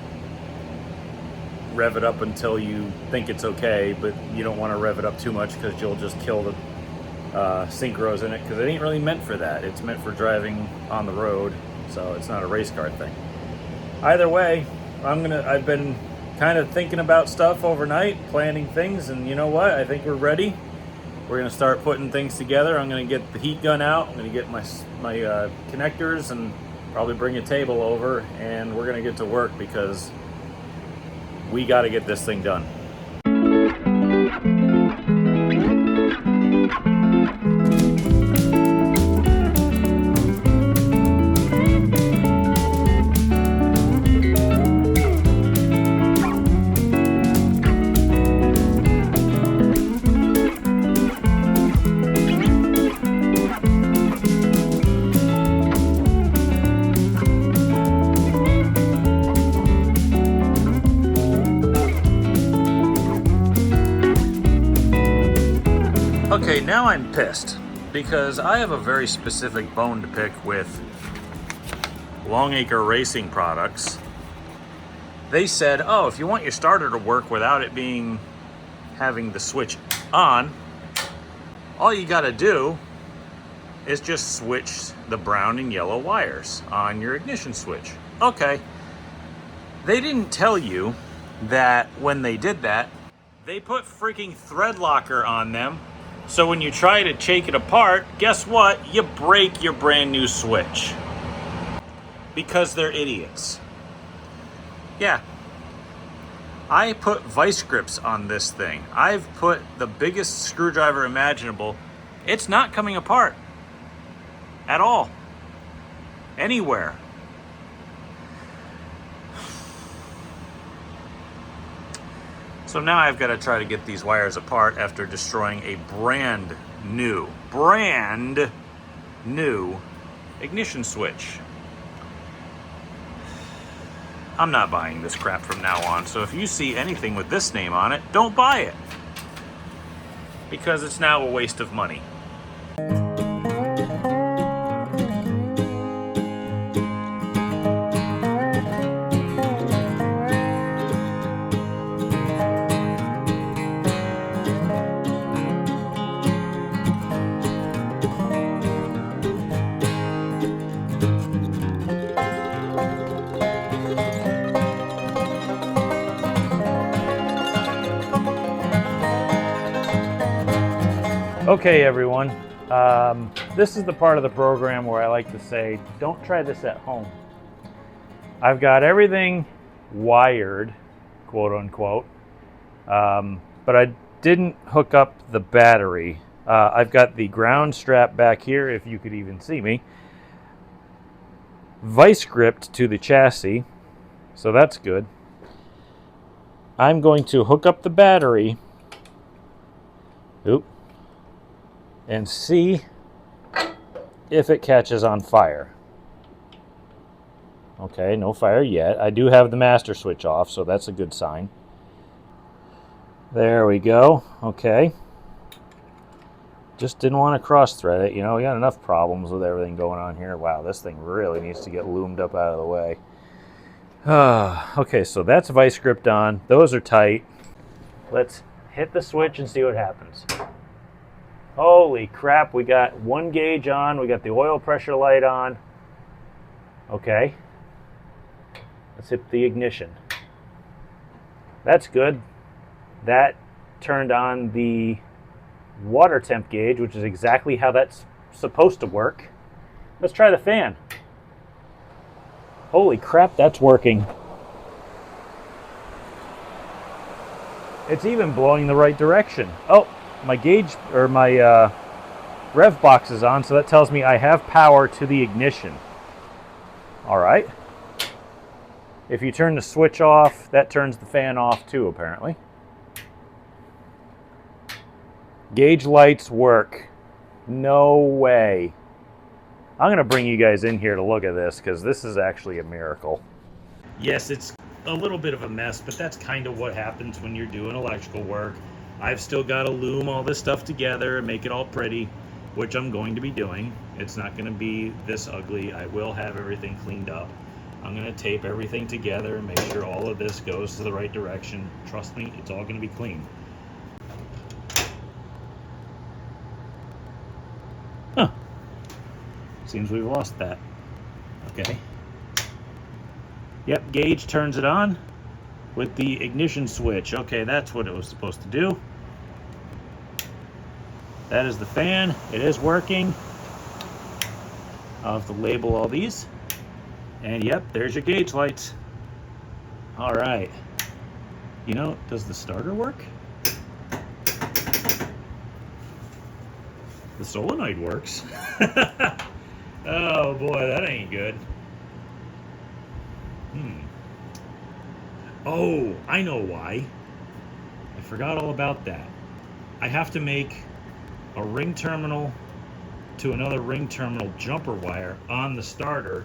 rev it up until you think it's okay, but you don't want to rev it up too much because you'll just kill the synchros in it, because it ain't really meant for that. It's meant for driving on the road, so it's not a race car thing. Either way, I've been kind of thinking about stuff overnight, planning things, and you know what? I think we're ready. We're gonna start putting things together. I'm gonna get the heat gun out. I'm gonna get my connectors and probably bring a table over, and we're gonna get to work because we got to get this thing done. Okay, now I'm pissed because I have a very specific bone to pick with Longacre Racing products. They said, oh, if you want your starter to work without it having the switch on, all you gotta do is just switch the brown and yellow wires on your ignition switch. Okay, they didn't tell you that when they did that, they put freaking thread locker on them. So when you try to take it apart, guess what? You break your brand new switch. because they're idiots. Yeah. I put vice grips on this thing. I've put the biggest screwdriver imaginable. It's not coming apart at all. Anywhere. So now I've got to try to get these wires apart after destroying a brand new ignition switch. I'm not buying this crap from now on, so if you see anything with this name on it, don't buy it. Because it's now a waste of money. Okay, everyone, this is the part of the program where I like to say, don't try this at home. I've got everything wired, quote unquote, but I didn't hook up the battery. I've got the ground strap back here, if you could even see me, vice gripped to the chassis, so that's good. I'm going to hook up the battery. Oop. And see if it catches on fire. Okay, no fire yet. I do have the master switch off, so that's a good sign. There we go. Okay. Just didn't want to cross-thread it. You know, we got enough problems with everything going on here. Wow, this thing really needs to get loomed up out of the way. Okay, so that's vice gripped on. Those are tight. Let's hit the switch and see what happens. Holy crap, we got one gauge on, we got the oil pressure light on. Okay. Let's hit the ignition. That's good. That turned on the water temp gauge, which is exactly how that's supposed to work. Let's try the fan. Holy crap, that's working. It's even blowing the right direction. Oh, my gauge, or my rev box is on, so that tells me I have power to the ignition. All right. If you turn the switch off, that turns the fan off too, apparently. Gauge lights work. No way. I'm going to bring you guys in here to look at this, because this is actually a miracle. Yes, it's a little bit of a mess, but that's kind of what happens when you're doing electrical work. I've still got to loom all this stuff together and make it all pretty, which I'm going to be doing. It's not going to be this ugly. I will have everything cleaned up. I'm going to tape everything together and make sure all of this goes to the right direction. Trust me, it's all going to be clean. Huh. Seems we've lost that. Okay. Yep, gauge turns it on with the ignition switch. Okay, that's what it was supposed to do. That is the fan. It is working. I'll have to label all these. And yep, there's your gauge lights. All right. You know, does the starter work? The solenoid works. Oh boy, that ain't good. Oh, I know why. I forgot all about that. I have to make a ring terminal to another ring terminal jumper wire on the starter,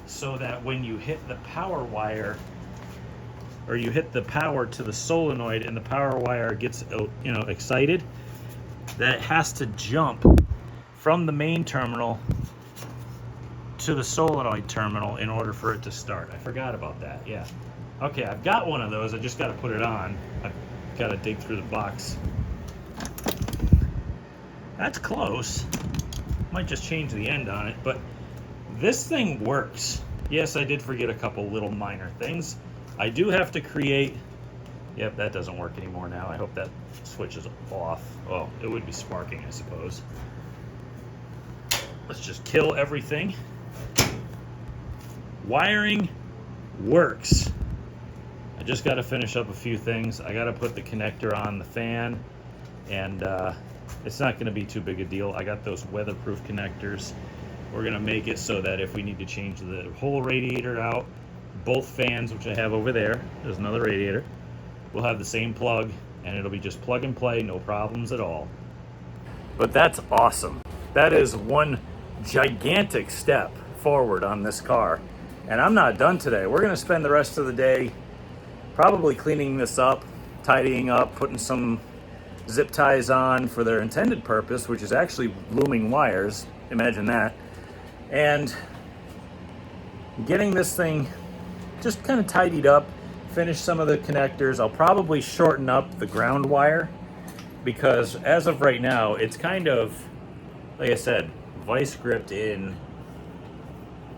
so that when you hit the power wire, or you hit the power to the solenoid and the power wire gets, you know, excited, that it has to jump from the main terminal to the solenoid terminal in order for it to start. I forgot about that, yeah. Okay, I've got one of those. I just got to put it on. I've got to dig through the box. That's close. Might just change the end on it, but this thing works. Yes, I did forget a couple little minor things. I do have to create... Yep, that doesn't work anymore now. I hope that switch is off. Oh, it would be sparking, I suppose. Let's just kill everything. wiring works. I just got to finish up a few things. I got to put the connector on the fan, and it's not going to be too big a deal. I got those weatherproof connectors. We're going to make it so that if we need to change the whole radiator out, both fans, which I have over there's another radiator, will have the same plug, and it'll be just plug and play, no problems at all. But that's awesome. That is one gigantic step forward on this car. And I'm not done today. We're gonna spend the rest of the day probably cleaning this up, tidying up, putting some zip ties on for their intended purpose, which is actually looming wires. Imagine that. And getting this thing just kind of tidied up, finish some of the connectors. I'll probably shorten up the ground wire because as of right now, it's kind of, like I said, vice gripped in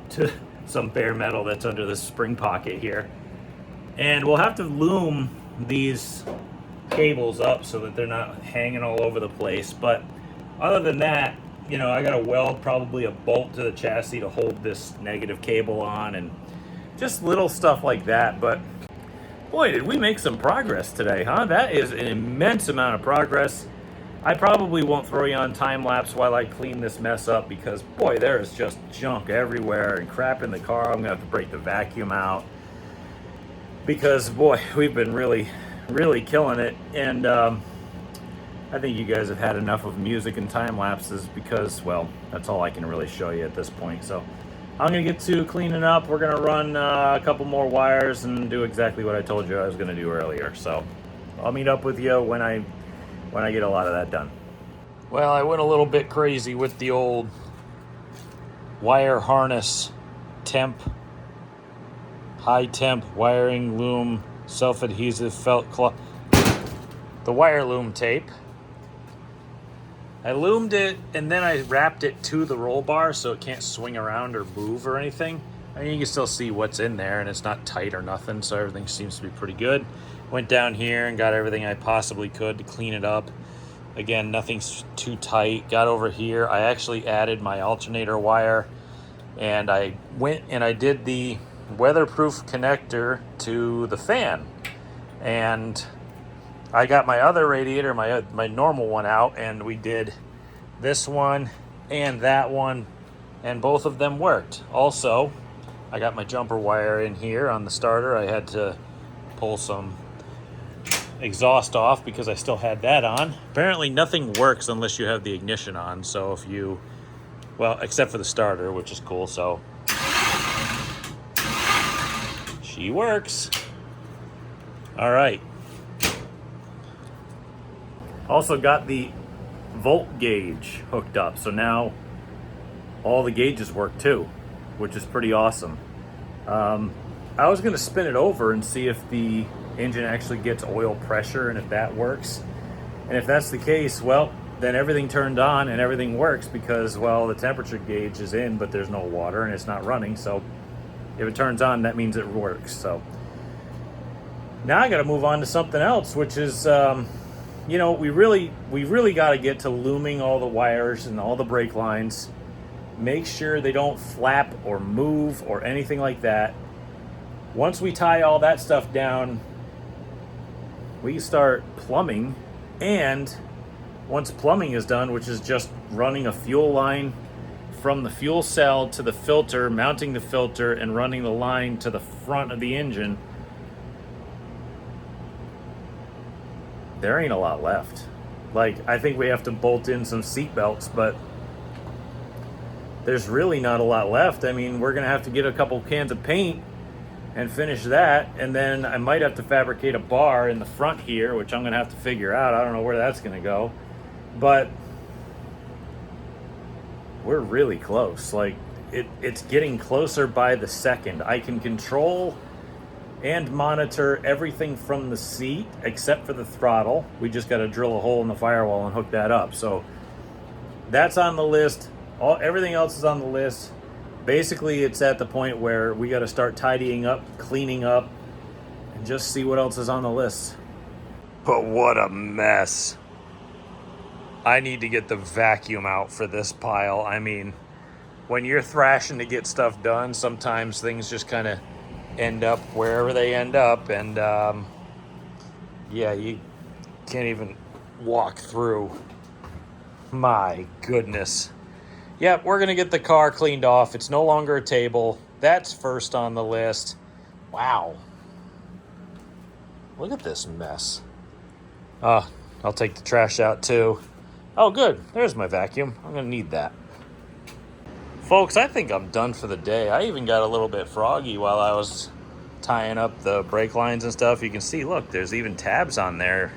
to some bare metal that's under the spring pocket here. And we'll have to loom these cables up so that they're not hanging all over the place. But other than that, you know, I got to weld probably a bolt to the chassis to hold this negative cable on and just little stuff like that. But boy, did we make some progress today, huh? That is an immense amount of progress. I probably won't throw you on time lapse while I clean this mess up because boy, there is just junk everywhere and crap in the car. I'm gonna have to break the vacuum out because boy, we've been really killing it. And I think you guys have had enough of music and time lapses because, well, that's all I can really show you at this point. So I'm gonna get to cleaning up. We're gonna run a couple more wires and do exactly what I told you I was gonna do earlier. So I'll meet up with you when I get a lot of that done. Well, I went a little bit crazy with the old wire harness high temp wiring loom self-adhesive felt cloth, the wire loom tape. I loomed it and then I wrapped it to the roll bar so it can't swing around or move or anything. I mean, you can still see what's in there and it's not tight or nothing, so everything seems to be pretty good. Went down here and got everything I possibly could to clean it up. Again, nothing's too tight. Got over here, I actually added my alternator wire and I went and I did the weatherproof connector to the fan. And I got my other radiator, my normal one out, and we did this one and that one, and both of them worked. Also, I got my jumper wire in here on the starter. I had to pull some exhaust off because I still had that on. Apparently nothing works unless you have the ignition on, so if you, well, except for the starter, which is cool, so she works. All right. Also got the volt gauge hooked up, so now all the gauges work too, which is pretty awesome. I was gonna spin it over and see if the engine actually gets oil pressure and if that works. And if that's the case, well, then everything turned on and everything works because, well, the temperature gauge is in, but there's no water and it's not running. So if it turns on, that means it works. So now I got to move on to something else, which is, you know, we really got to get to looming all the wires and all the brake lines. Make sure they don't flap or move or anything like that. Once we tie all that stuff down, we start plumbing. And once plumbing is done, which is just running a fuel line from the fuel cell to the filter, mounting the filter, and running the line to the front of the engine, there ain't a lot left. Like, I think we have to bolt in some seat belts, but there's really not a lot left. I mean, we're gonna have to get a couple cans of paint and finish that, and then I might have to fabricate a bar in the front here, which I'm gonna have to figure out. I don't know where that's gonna go, but we're really close. Like, it's getting closer by the second. I can control and monitor everything from the seat except for the throttle. We just got to drill a hole in the firewall and hook that up. So that's on the list. Everything else is on the list. Basically, it's at the point where we got to start tidying up, cleaning up, and just see what else is on the list. But what a mess. I need to get the vacuum out for this pile. I mean, when you're thrashing to get stuff done, sometimes things just kind of end up wherever they end up, and yeah, you can't even walk through. My goodness. Yeah, we're gonna get the car cleaned off. It's no longer a table. That's first on the list. Wow. Look at this mess. Oh, I'll take the trash out too. Oh, good. There's my vacuum. I'm gonna need that. Folks, I think I'm done for the day. I even got a little bit froggy while I was tying up the brake lines and stuff. You can see, look, there's even tabs on there,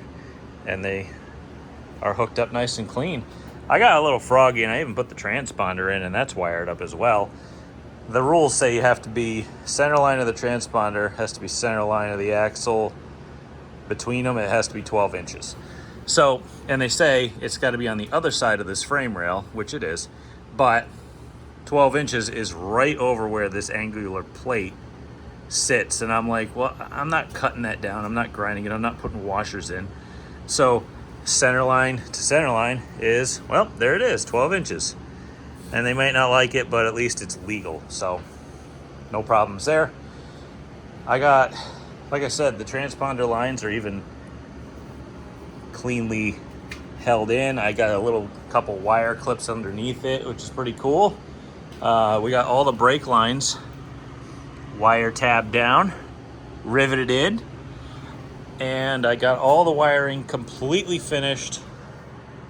and they are hooked up nice and clean. I got a little froggy, and I even put the transponder in, and that's wired up as well. The rules say you have to be center line of the transponder, has to be center line of the axle. Between them, it has to be 12 inches. So, and they say it's got to be on the other side of this frame rail, which it is, but 12 inches is right over where this angular plate sits. And I'm like, well, I'm not cutting that down. I'm not grinding it. I'm not putting washers in. So center line to center line is, well, there it is, 12 inches. And they might not like it, but at least it's legal. So no problems there. I got, like I said, the transponder lines are even cleanly held in. I got a little couple wire clips underneath it, which is pretty cool. We got all the brake lines wire tabbed down, riveted in, and I got all the wiring completely finished.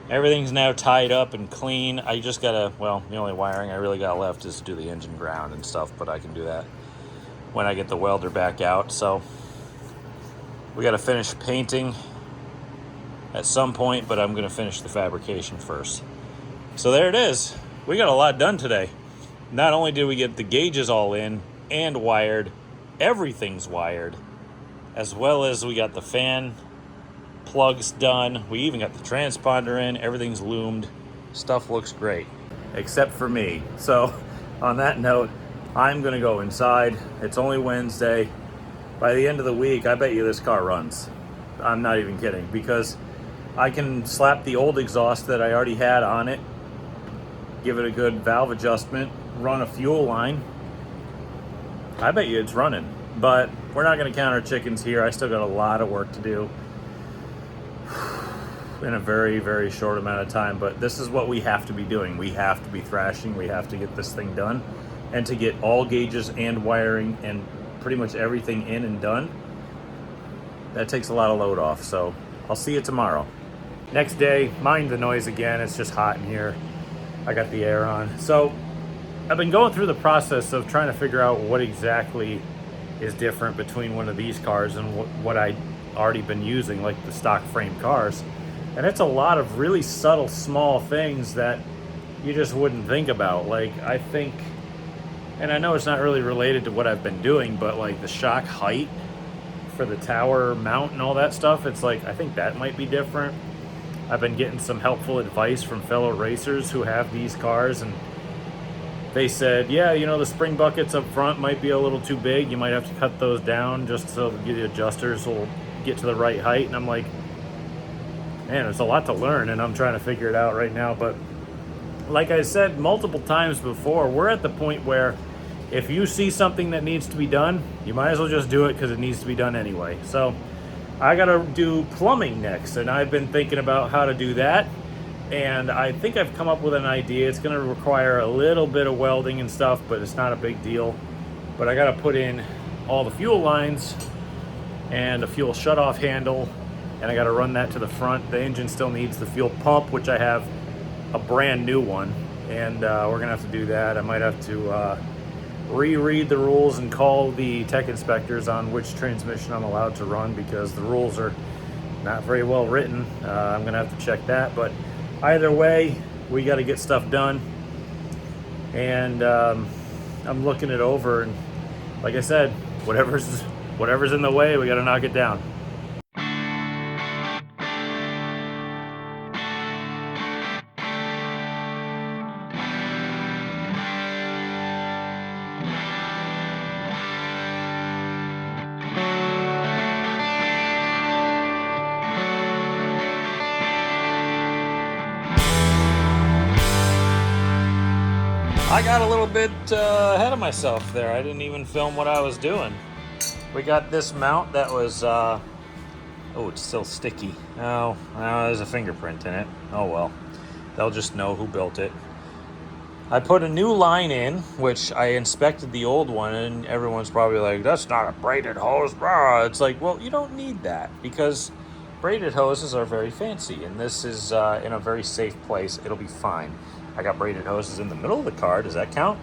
Everything's now tied up and clean. I just gotta, well, the only wiring I really got left is to do the engine ground and stuff, but I can do that when I get the welder back out. So we gotta finish painting at some point, but I'm gonna finish the fabrication first. So there it is. We got a lot done today. Not only did we get the gauges all in and wired, everything's wired, as well as we got the fan plugs done. We even got the transponder in. Everything's loomed. Stuff looks great, except for me. So on that note, I'm gonna go inside. It's only Wednesday. By the end of the week, I bet you this car runs. I'm not even kidding, because I can slap the old exhaust that I already had on it, give it a good valve adjustment, run a fuel line. I bet you it's running, but we're not gonna count our chickens here. I still got a lot of work to do in a very, very short amount of time, but this is what we have to be doing. We have to be thrashing. We have to get this thing done, and to get all gauges and wiring and pretty much everything in and done, that takes a lot of load off. So I'll see you tomorrow. Next day, mind the noise again. It's just hot in here. I got the air on. So I've been going through the process of trying to figure out what exactly is different between one of these cars and what I already been using, like the stock frame cars. And it's a lot of really subtle, small things that you just wouldn't think about. Like, I think, and I know it's not really related to what I've been doing, but like the shock height for the tower mount and all that stuff, it's like, I think that might be different. I've been getting some helpful advice from fellow racers who have these cars, and they said, yeah, you know, the spring buckets up front might be a little too big. You might have to cut those down just so the adjusters will get to the right height. And I'm like, man, it's a lot to learn, and I'm trying to figure it out right now. But like I said multiple times before, we're at the point where if you see something that needs to be done, you might as well just do it because it needs to be done anyway. So I gotta do plumbing next, and I've been thinking about how to do that, and I think I've come up with an idea. It's gonna require a little bit of welding and stuff, but it's not a big deal. But I gotta put in all the fuel lines and a fuel shutoff handle, and I gotta run that to the front. The engine still needs the fuel pump, which I have a brand new one, and we're gonna have to do that. I might have to reread the rules and call the tech inspectors on which transmission I'm allowed to run, because the rules are not very well written. I'm gonna have to check that, but either way, we got to get stuff done, and I'm looking it over, and like I said, whatever's in the way, we got to knock it down. I got a little bit ahead of myself there. I didn't even film what I was doing. We got this mount that was, oh, it's still sticky. Oh, there's a fingerprint in it. Oh well, they'll just know who built it. I put a new line in, which I inspected the old one, and everyone's probably like, that's not a braided hose, blah. It's like, well, you don't need that, because braided hoses are very fancy, and this is in a very safe place. It'll be fine. I got braided hoses in the middle of the car. Does that count?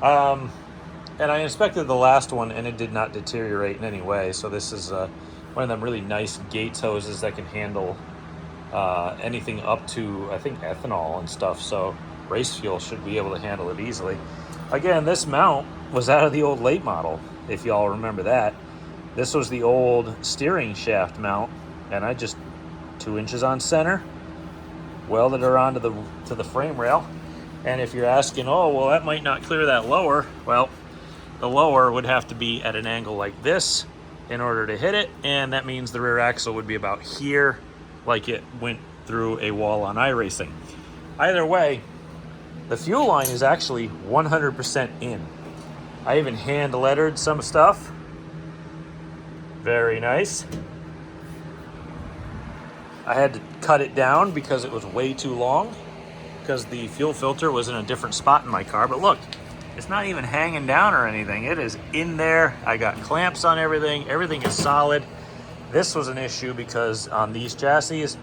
And I inspected the last one, and it did not deteriorate in any way. So this is one of them really nice Gates hoses that can handle anything up to, I think, ethanol and stuff. So race fuel should be able to handle it easily. Again, this mount was out of the old late model, if y'all remember that. This was the old steering shaft mount, and I just 2 inches on center, welded her onto the frame rail. And if you're asking, oh, well, that might not clear that lower, well, the lower would have to be at an angle like this in order to hit it, and that means the rear axle would be about here, like it went through a wall on iRacing. Either way, the fuel line is actually 100% in. I even hand lettered some stuff. Very nice. I had to cut it down because it was way too long, because the fuel filter was in a different spot in my car. But look, it's not even hanging down or anything. It is in there. I got clamps on everything. Everything is solid. This was an issue because on these chassis,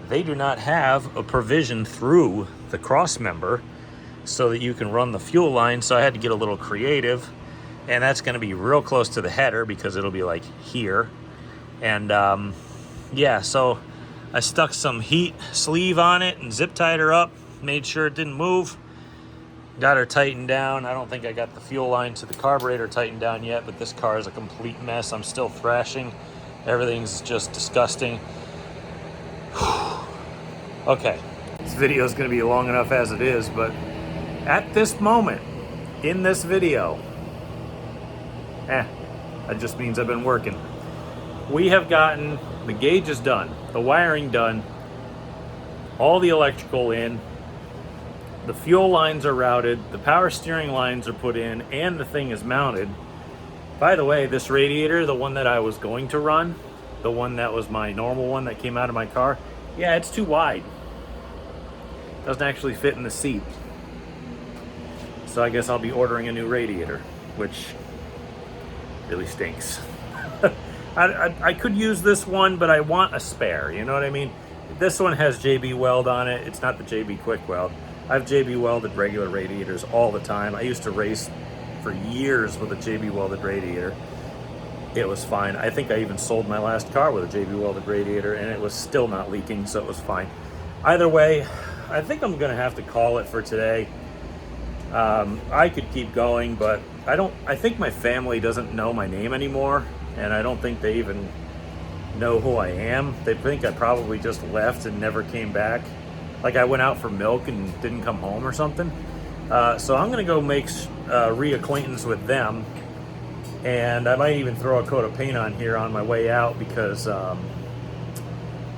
they do not have a provision through the cross member so that you can run the fuel line. So I had to get a little creative, and that's going to be real close to the header because it'll be like here. And yeah, so I stuck some heat sleeve on it and zip tied her up, made sure it didn't move, got her tightened down. I don't think I got the fuel line to the carburetor tightened down yet, but this car is a complete mess. I'm still thrashing. Everything's just disgusting. Okay, this video is going to be long enough as it is, but at this moment in this video, that just means I've been working. We have gotten the gauges done, the wiring done, all the electrical in, the fuel lines are routed, the power steering lines are put in, and the thing is mounted. By the way, this radiator, the one that I was going to run, the one that was my normal one that came out of my car, yeah, it's too wide. Doesn't actually fit in the seat. So I guess I'll be ordering a new radiator, which really stinks. I could use this one, but I want a spare, you know what I mean? This one has JB Weld on it. It's not the JB Quick Weld. I've JB welded regular radiators all the time. I used to race for years with a JB welded radiator. It was fine. I think I even sold my last car with a JB welded radiator, and it was still not leaking, so it was fine. Either way, I think I'm gonna have to call it for today. I could keep going, but I think my family doesn't know my name anymore, and I don't think they even know who I am. They think I probably just left and never came back. Like I went out for milk and didn't come home or something. So I'm gonna go make reacquaintance with them, and I might even throw a coat of paint on here on my way out, because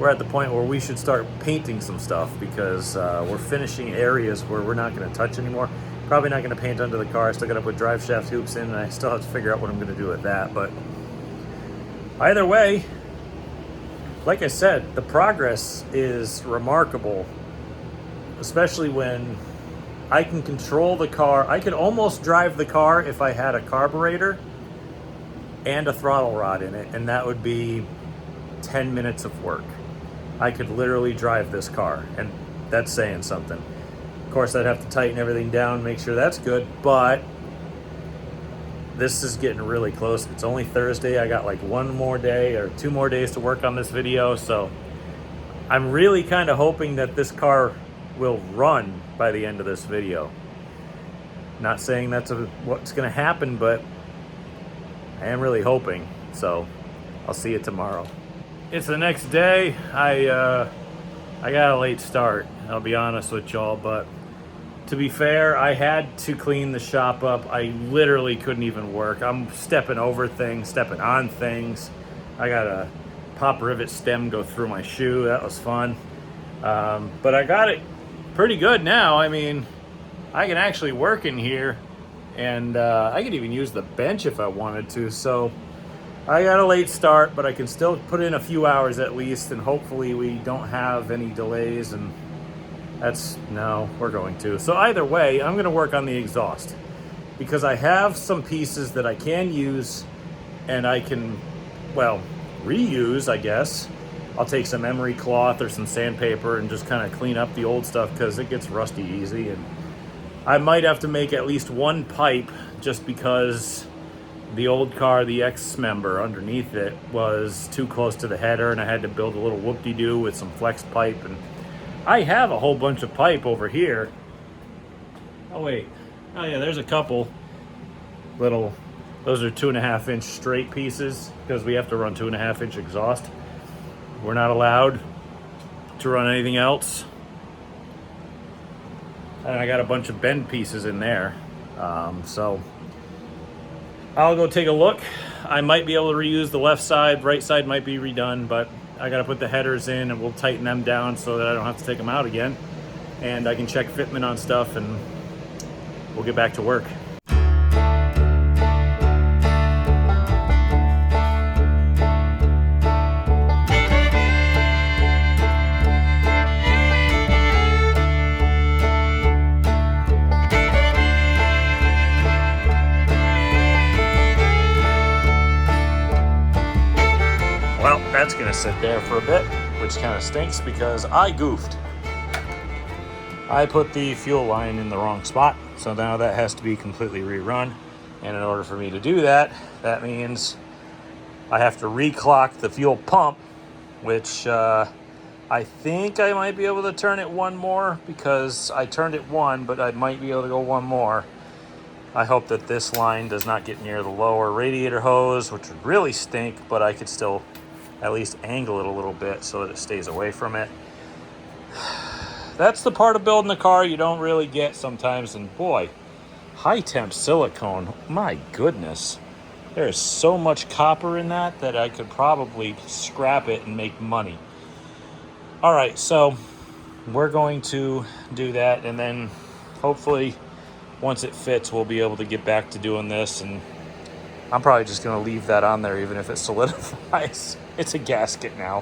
we're at the point where we should start painting some stuff, because we're finishing areas where we're not gonna touch anymore. Probably not gonna paint under the car. I still gotta put drive shaft hoops in, and I still have to figure out what I'm gonna do with that. But either way, like I said, the progress is remarkable, especially when I can control the car. I could almost drive the car if I had a carburetor and a throttle rod in it, and that would be 10 minutes of work. I could literally drive this car, and that's saying something. Of course, I'd have to tighten everything down, make sure that's good, but this is getting really close. It's only Thursday. I got like 1 more day or 2 more days to work on this video, so I'm really kind of hoping that this car will run by the end of this video. Not saying that's what's gonna happen, but I am really hoping. So I'll see you tomorrow. It's the next day. I got a late start, I'll be honest with y'all, but to be fair, I had to clean the shop up. I literally couldn't even work. I'm stepping over things, stepping on things. I got a pop rivet stem go through my shoe. That was fun. But I got it pretty good now. I mean, I can actually work in here, and I could even use the bench if I wanted to. So I got a late start, but I can still put in a few hours at least, and hopefully we don't have any delays. And no, we're going to. So either way, I'm gonna work on the exhaust because I have some pieces that I can use and I can, well, reuse, I guess. I'll take some emery cloth or some sandpaper and just kind of clean up the old stuff because it gets rusty easy. And I might have to make at least one pipe just because the old car, the X-Member underneath it, was too close to the header, and I had to build a little whoop-de-doo with some flex pipe. And I have a whole bunch of pipe over here. Oh wait, oh yeah, there's a couple little, those are 2.5 inch straight pieces because we have to run 2.5 inch exhaust. We're not allowed to run anything else. And I got a bunch of bend pieces in there. So I'll go take a look. I might be able to reuse the left side, right side might be redone, but I gotta put the headers in and we'll tighten them down so that I don't have to take them out again. And I can check fitment on stuff and we'll get back to work. That's gonna sit there for a bit, which kind of stinks because I goofed. I put the fuel line in the wrong spot, so now that has to be completely rerun. And in order for me to do that, that means I have to reclock the fuel pump, which I think I might be able to turn it one more because I turned it one, but I might be able to go one more. I hope that this line does not get near the lower radiator hose, which would really stink, but I could still at least angle it a little bit so that it stays away from it. That's the part of building the car you don't really get sometimes. And boy, high temp silicone, my goodness. There is so much copper in that I could probably scrap it and make money. All right, so we're going to do that, and then hopefully once it fits, we'll be able to get back to doing this. And I'm probably just gonna leave that on there even if it solidifies. It's a gasket now.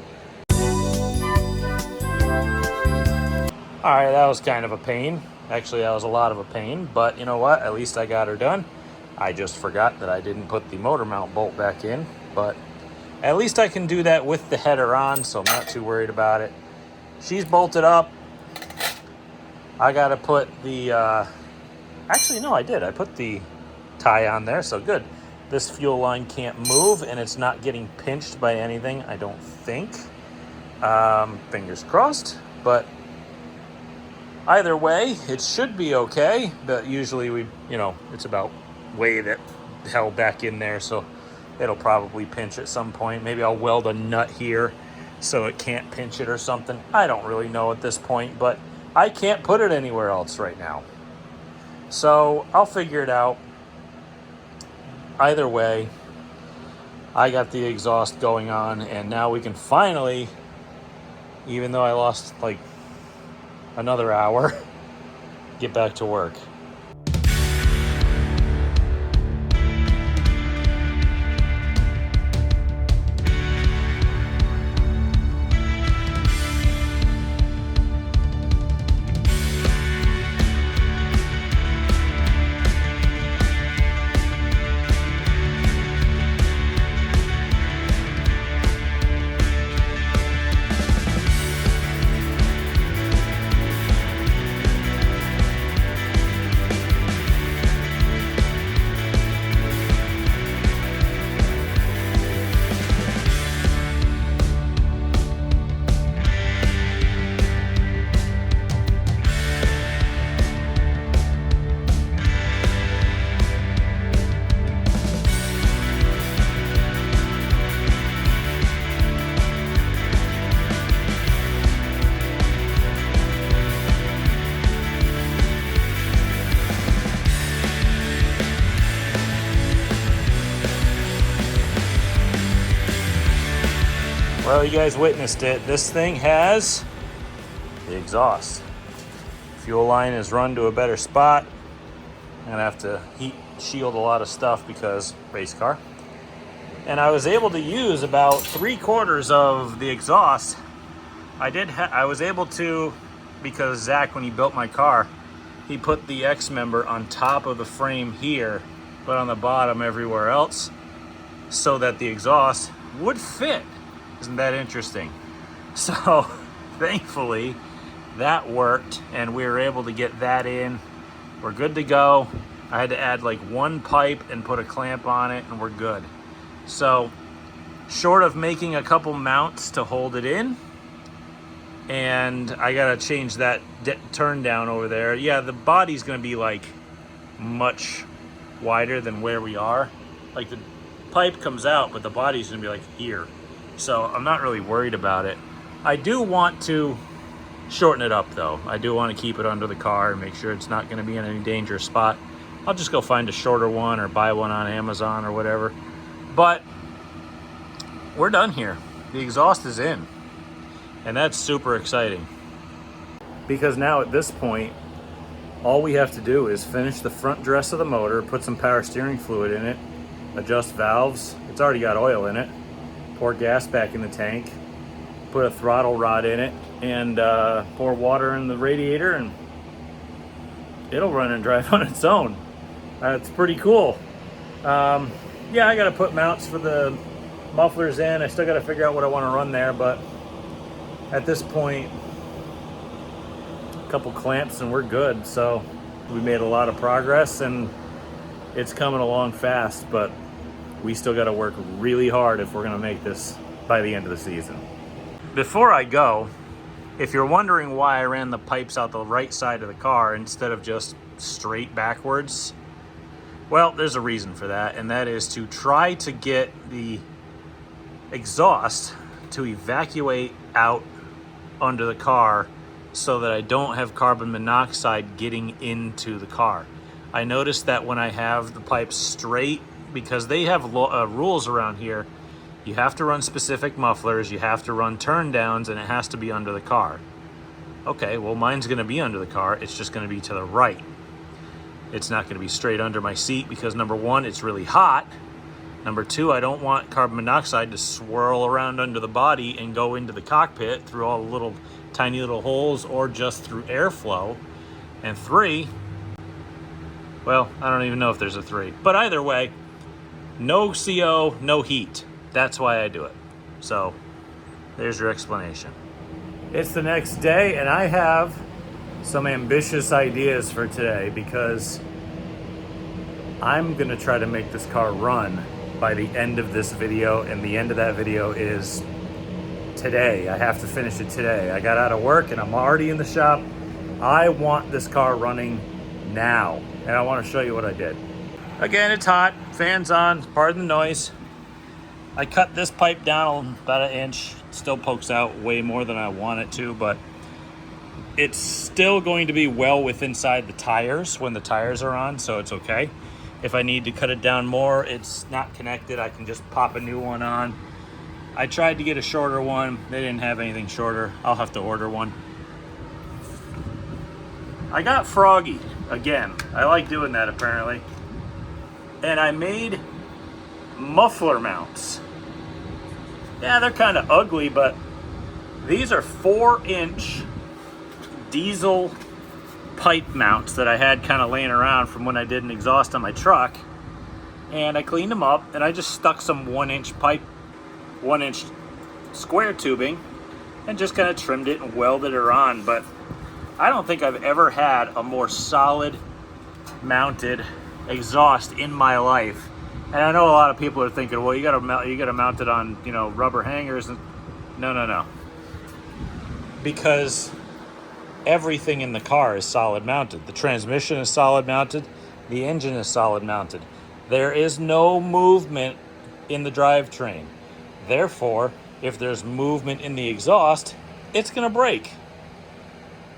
All right, that was kind of a pain. Actually, that was a lot of a pain, but you know what? At least I got her done. I just forgot that I didn't put the motor mount bolt back in, but at least I can do that with the header on, so I'm not too worried about it. She's bolted up. I gotta put the, actually, no, I did. I put the tie on there, so good. This fuel line can't move, and it's not getting pinched by anything, I don't think. Fingers crossed, but either way, it should be okay. But usually it's about weight that held back in there, so it'll probably pinch at some point. Maybe I'll weld a nut here so it can't pinch it or something. I don't really know at this point, but I can't put it anywhere else right now. So I'll figure it out. Either way, I got the exhaust going on, and now we can finally, even though I lost like another hour, get back to work. Well, you guys witnessed it. This thing has the exhaust. Fuel line is run to a better spot. I'm gonna have to heat shield a lot of stuff because race car. And I was able to use about 3/4 of the exhaust. I was able to, because Zach, when he built my car, he put the X member on top of the frame here, but on the bottom everywhere else, so that the exhaust would fit. Isn't that interesting? So thankfully that worked and we were able to get that in. We're good to go. I had to add like one pipe and put a clamp on it and we're good. So short of making a couple mounts to hold it in, and I gotta change that turn down over there. Yeah, the body's gonna be like much wider than where we are. Like the pipe comes out, but the body's gonna be like here. So I'm not really worried about it. I do want to shorten it up though. I do want to keep it under the car and make sure it's not gonna be in any dangerous spot. I'll just go find a shorter one or buy one on Amazon or whatever. But we're done here. The exhaust is in. And that's super exciting. Because now at this point, all we have to do is finish the front dress of the motor, put some power steering fluid in it, adjust valves. It's already got oil in it. Pour gas back in the tank, put a throttle rod in it, and pour water in the radiator, and it'll run and drive on its own. It's pretty cool. Yeah, I gotta put mounts for the mufflers in. I still gotta figure out what I want to run there, but at this point, a couple clamps and we're good. So we made a lot of progress and it's coming along fast, but we still got to work really hard if we're going to make this by the end of the season. Before I go, if you're wondering why I ran the pipes out the right side of the car instead of just straight backwards, well, there's a reason for that, and that is to try to get the exhaust to evacuate out under the car so that I don't have carbon monoxide getting into the car. I noticed that when I have the pipes straight, because they have rules around here, you have to run specific mufflers, you have to run turn downs, and it has to be under the car. Okay, well mine's gonna be under the car, it's just gonna be to the right. It's not gonna be straight under my seat because number one, it's really hot. Number two, I don't want carbon monoxide to swirl around under the body and go into the cockpit through all the little tiny little holes or just through airflow. And three, well, I don't even know if there's a three, but either way, no CO, no heat. That's why I do it. So there's your explanation. It's the next day and I have some ambitious ideas for today because I'm gonna try to make this car run by the end of this video, and the end of that video is today. I have to finish it today. I got out of work and I'm already in the shop. I want this car running now, and I want to show you what I did. Again, it's hot, fans on, pardon the noise. I cut this pipe down about 1 inch. It still pokes out way more than I want it to, but it's still going to be well within inside the tires when the tires are on, so it's okay. If I need to cut it down more, it's not connected. I can just pop a new one on. I tried to get a shorter one. They didn't have anything shorter. I'll have to order one. I got froggy again. I like doing that apparently. And I made muffler mounts. Yeah, they're kind of ugly, but these are 4-inch diesel pipe mounts that I had kind of laying around from when I did an exhaust on my truck. And I cleaned them up and I just stuck some 1-inch pipe, 1-inch square tubing, and just kind of trimmed it and welded it on. But I don't think I've ever had a more solid mounted exhaust in my life. And I know a lot of people are thinking, well, you gotta mount it on, you know, rubber hangers. And no. Because everything in the car is solid mounted. The transmission is solid mounted. The engine is solid mounted. There is no movement in the drivetrain. Therefore, if there's movement in the exhaust, it's gonna break.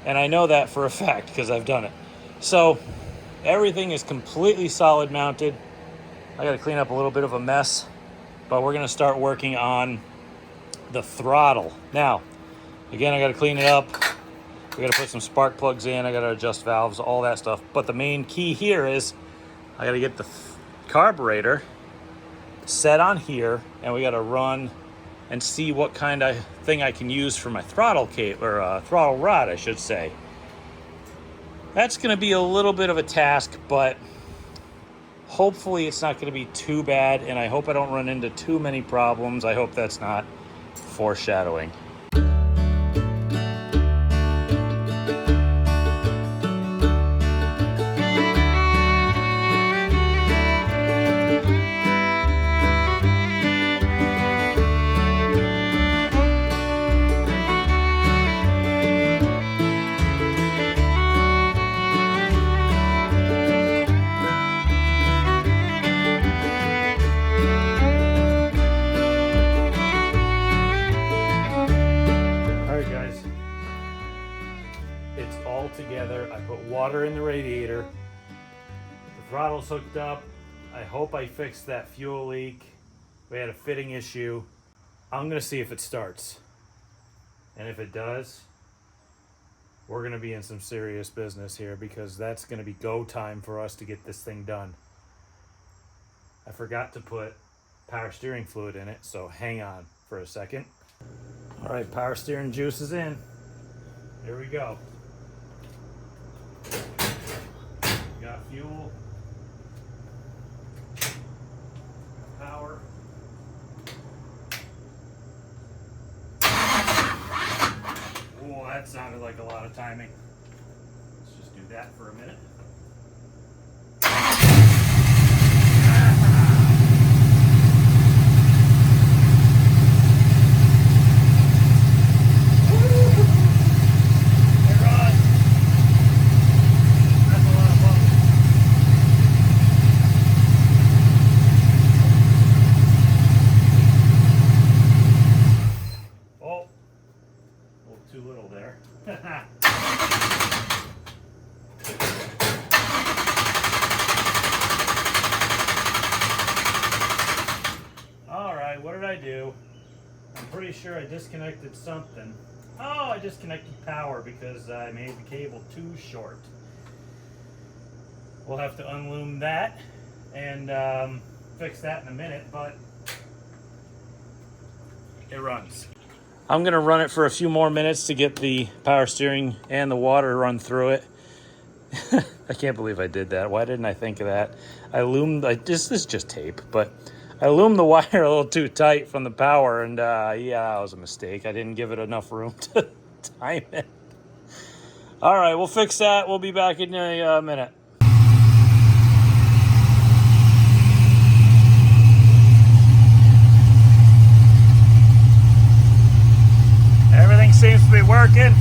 And I know that for a fact because I've done it. So everything is completely solid mounted. I gotta clean up a little bit of a mess, but we're gonna start working on the throttle. Now, again, I gotta clean it up. We gotta put some spark plugs in. I gotta adjust valves, all that stuff. But the main key here is I gotta get the carburetor set on here, and we gotta run and see what kind of thing I can use for my throttle cable, or throttle rod, I should say. That's gonna be a little bit of a task, but hopefully it's not gonna be too bad, and I hope I don't run into too many problems. I hope that's not foreshadowing. Together. I put water in the radiator. The throttle's hooked up. I hope I fixed that fuel leak. We had a fitting issue. I'm gonna see if it starts. And if it does, we're gonna be in some serious business here, because that's gonna be go time for us to get this thing done. I forgot to put power steering fluid in it, so hang on for a second. All right, power steering juice is in. Here we go. Got fuel, power. Oh, that sounded like a lot of timing. Let's just do that for a minute. I'm pretty sure I disconnected something. Oh, I disconnected power because I made the cable too short. We'll have to unloom that and fix that in a minute, but it runs. I'm gonna run it for a few more minutes to get the power steering and the water to run through it. I can't believe I did that. Why didn't I think of that? This is just tape, but I loomed the wire a little too tight from the power, and yeah, that was a mistake. I didn't give it enough room to time it. All right, we'll fix that. We'll be back in a minute. Everything seems to be working.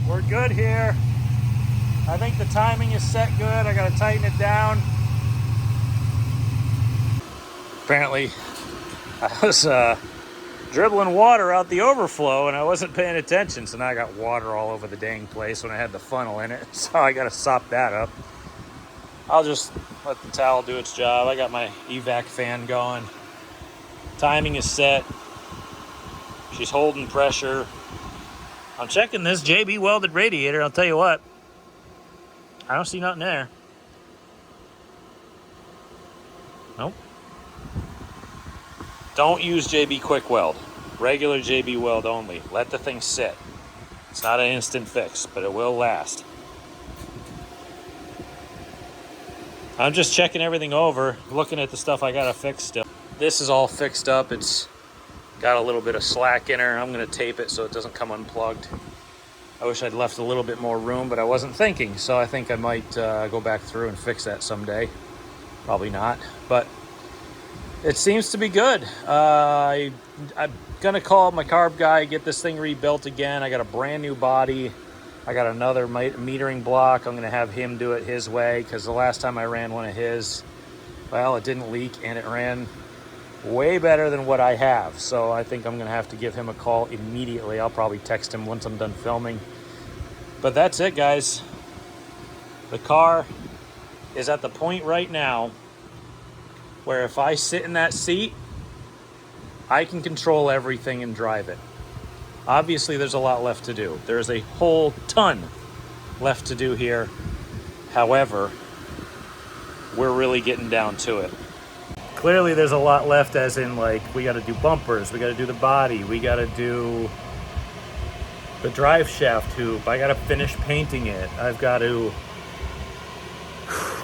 We're good here. I think the timing is set good. I gotta tighten it down. Apparently, I was dribbling water out the overflow and I wasn't paying attention, so now I got water all over the dang place when I had the funnel in it. So I gotta sop that up. I'll just let the towel do its job. I got my evac fan going. Timing is set. She's holding pressure. I'm checking this JB welded radiator. I'll tell you what, I don't see nothing there. Nope. Don't use JB quick weld. Regular JB weld only. Let the thing sit. It's not an instant fix, but it will last. I'm just checking everything over, looking at the stuff I gotta fix still. This is all fixed up. It's got a little bit of slack in her. I'm gonna tape it so it doesn't come unplugged. I wish I'd left a little bit more room, but I wasn't thinking, so I think I might go back through and fix that someday. Probably not, but it seems to be good. I'm gonna call my carb guy, get this thing rebuilt again. I got a brand new body. I got another metering block. I'm gonna have him do it his way, because the last time I ran one of his, well, it didn't leak and it ran way better than what I have. So I think I'm gonna have to give him a call immediately. I'll probably text him once I'm done filming. But that's it, guys. The car is at the point right now where if I sit in that seat I can control everything and drive it. Obviously, there's a lot left to do. There's a whole ton left to do here. However, we're really getting down to it. Clearly, there's a lot left, as in, like, we got to do bumpers, we got to do the body, we got to do the drive shaft tube. I got to finish painting it. I've got to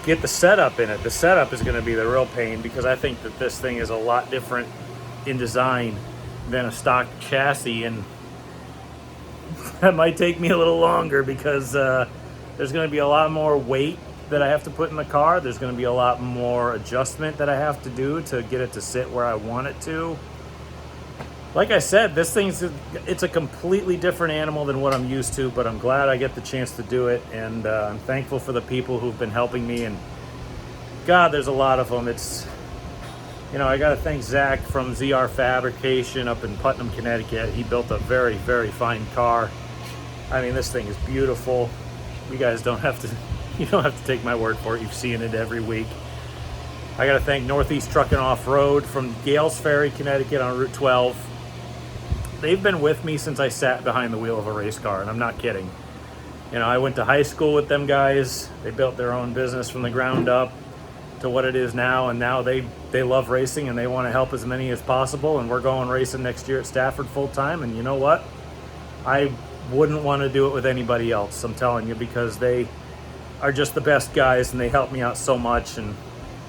get the setup in it. The setup is going to be the real pain, because I think that this thing is a lot different in design than a stock chassis, and that might take me a little longer, because there's going to be a lot more weight that I have to put in the car. There's going to be a lot more adjustment that I have to do to get it to sit where I want it to. Like I said, this it's a completely different animal than what I'm used to, but I'm glad I get the chance to do it, and I'm thankful for the people who've been helping me, and God, there's a lot of them. It's, you know, I got to thank Zach from ZR Fabrication up in Putnam, Connecticut. He built a very, very fine car. I mean, this thing is beautiful. You guys don't have to take my word for it. You've seen it every week. I got to thank Northeast Trucking Off-Road from Gales Ferry, Connecticut on Route 12. They've been with me since I sat behind the wheel of a race car, and I'm not kidding. You know, I went to high school with them guys. They built their own business from the ground up to what it is now, and now they love racing and they want to help as many as possible, and we're going racing next year at Stafford full time. And you know what? I wouldn't want to do it with anybody else, I'm telling you, because they are just the best guys and they help me out so much, and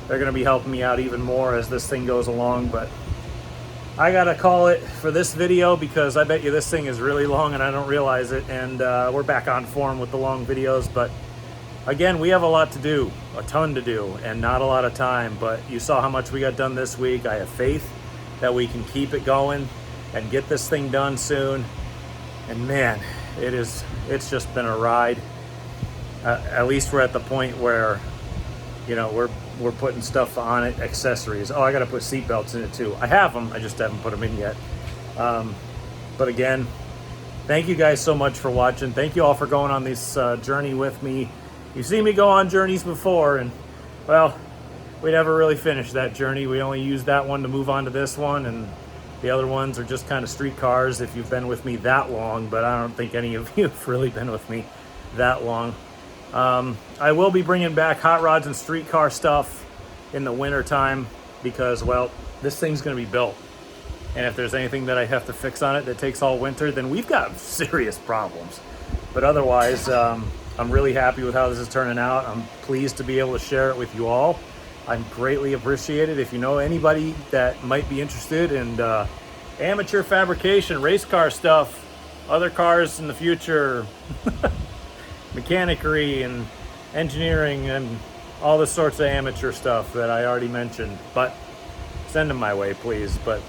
they're going to be helping me out even more as this thing goes along. But I gotta call it for this video, because I bet you this thing is really long and I don't realize it, and we're back on form with the long videos. But again, we have a lot to do, a ton to do, and not a lot of time. But you saw how much we got done this week. I have faith that we can keep it going and get this thing done soon. And man, it's just been a ride. At least we're at the point where, you know, we're putting stuff on it, accessories. Oh, I got to put seat belts in it too. I have them, I just haven't put them in yet. But again, thank you guys so much for watching. Thank you all for going on this journey with me. You've seen me go on journeys before, and well, we never really finished that journey. We only used that one to move on to this one, and the other ones are just kind of street cars if you've been with me that long, but I don't think any of you have really been with me that long. I will be bringing back hot rods and street car stuff in the winter time, because, well, this thing's going to be built. And if there's anything that I have to fix on it that takes all winter, then we've got serious problems. But otherwise, I'm really happy with how this is turning out. I'm pleased to be able to share it with you all. I'm greatly appreciated. If you know anybody that might be interested in amateur fabrication, race car stuff, other cars in the future, mechanicery and engineering and all the sorts of amateur stuff that I already mentioned, but send them my way, please. But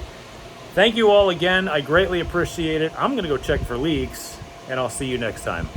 thank you all again. I greatly appreciate it. I'm gonna go check for leaks, and I'll see you next time.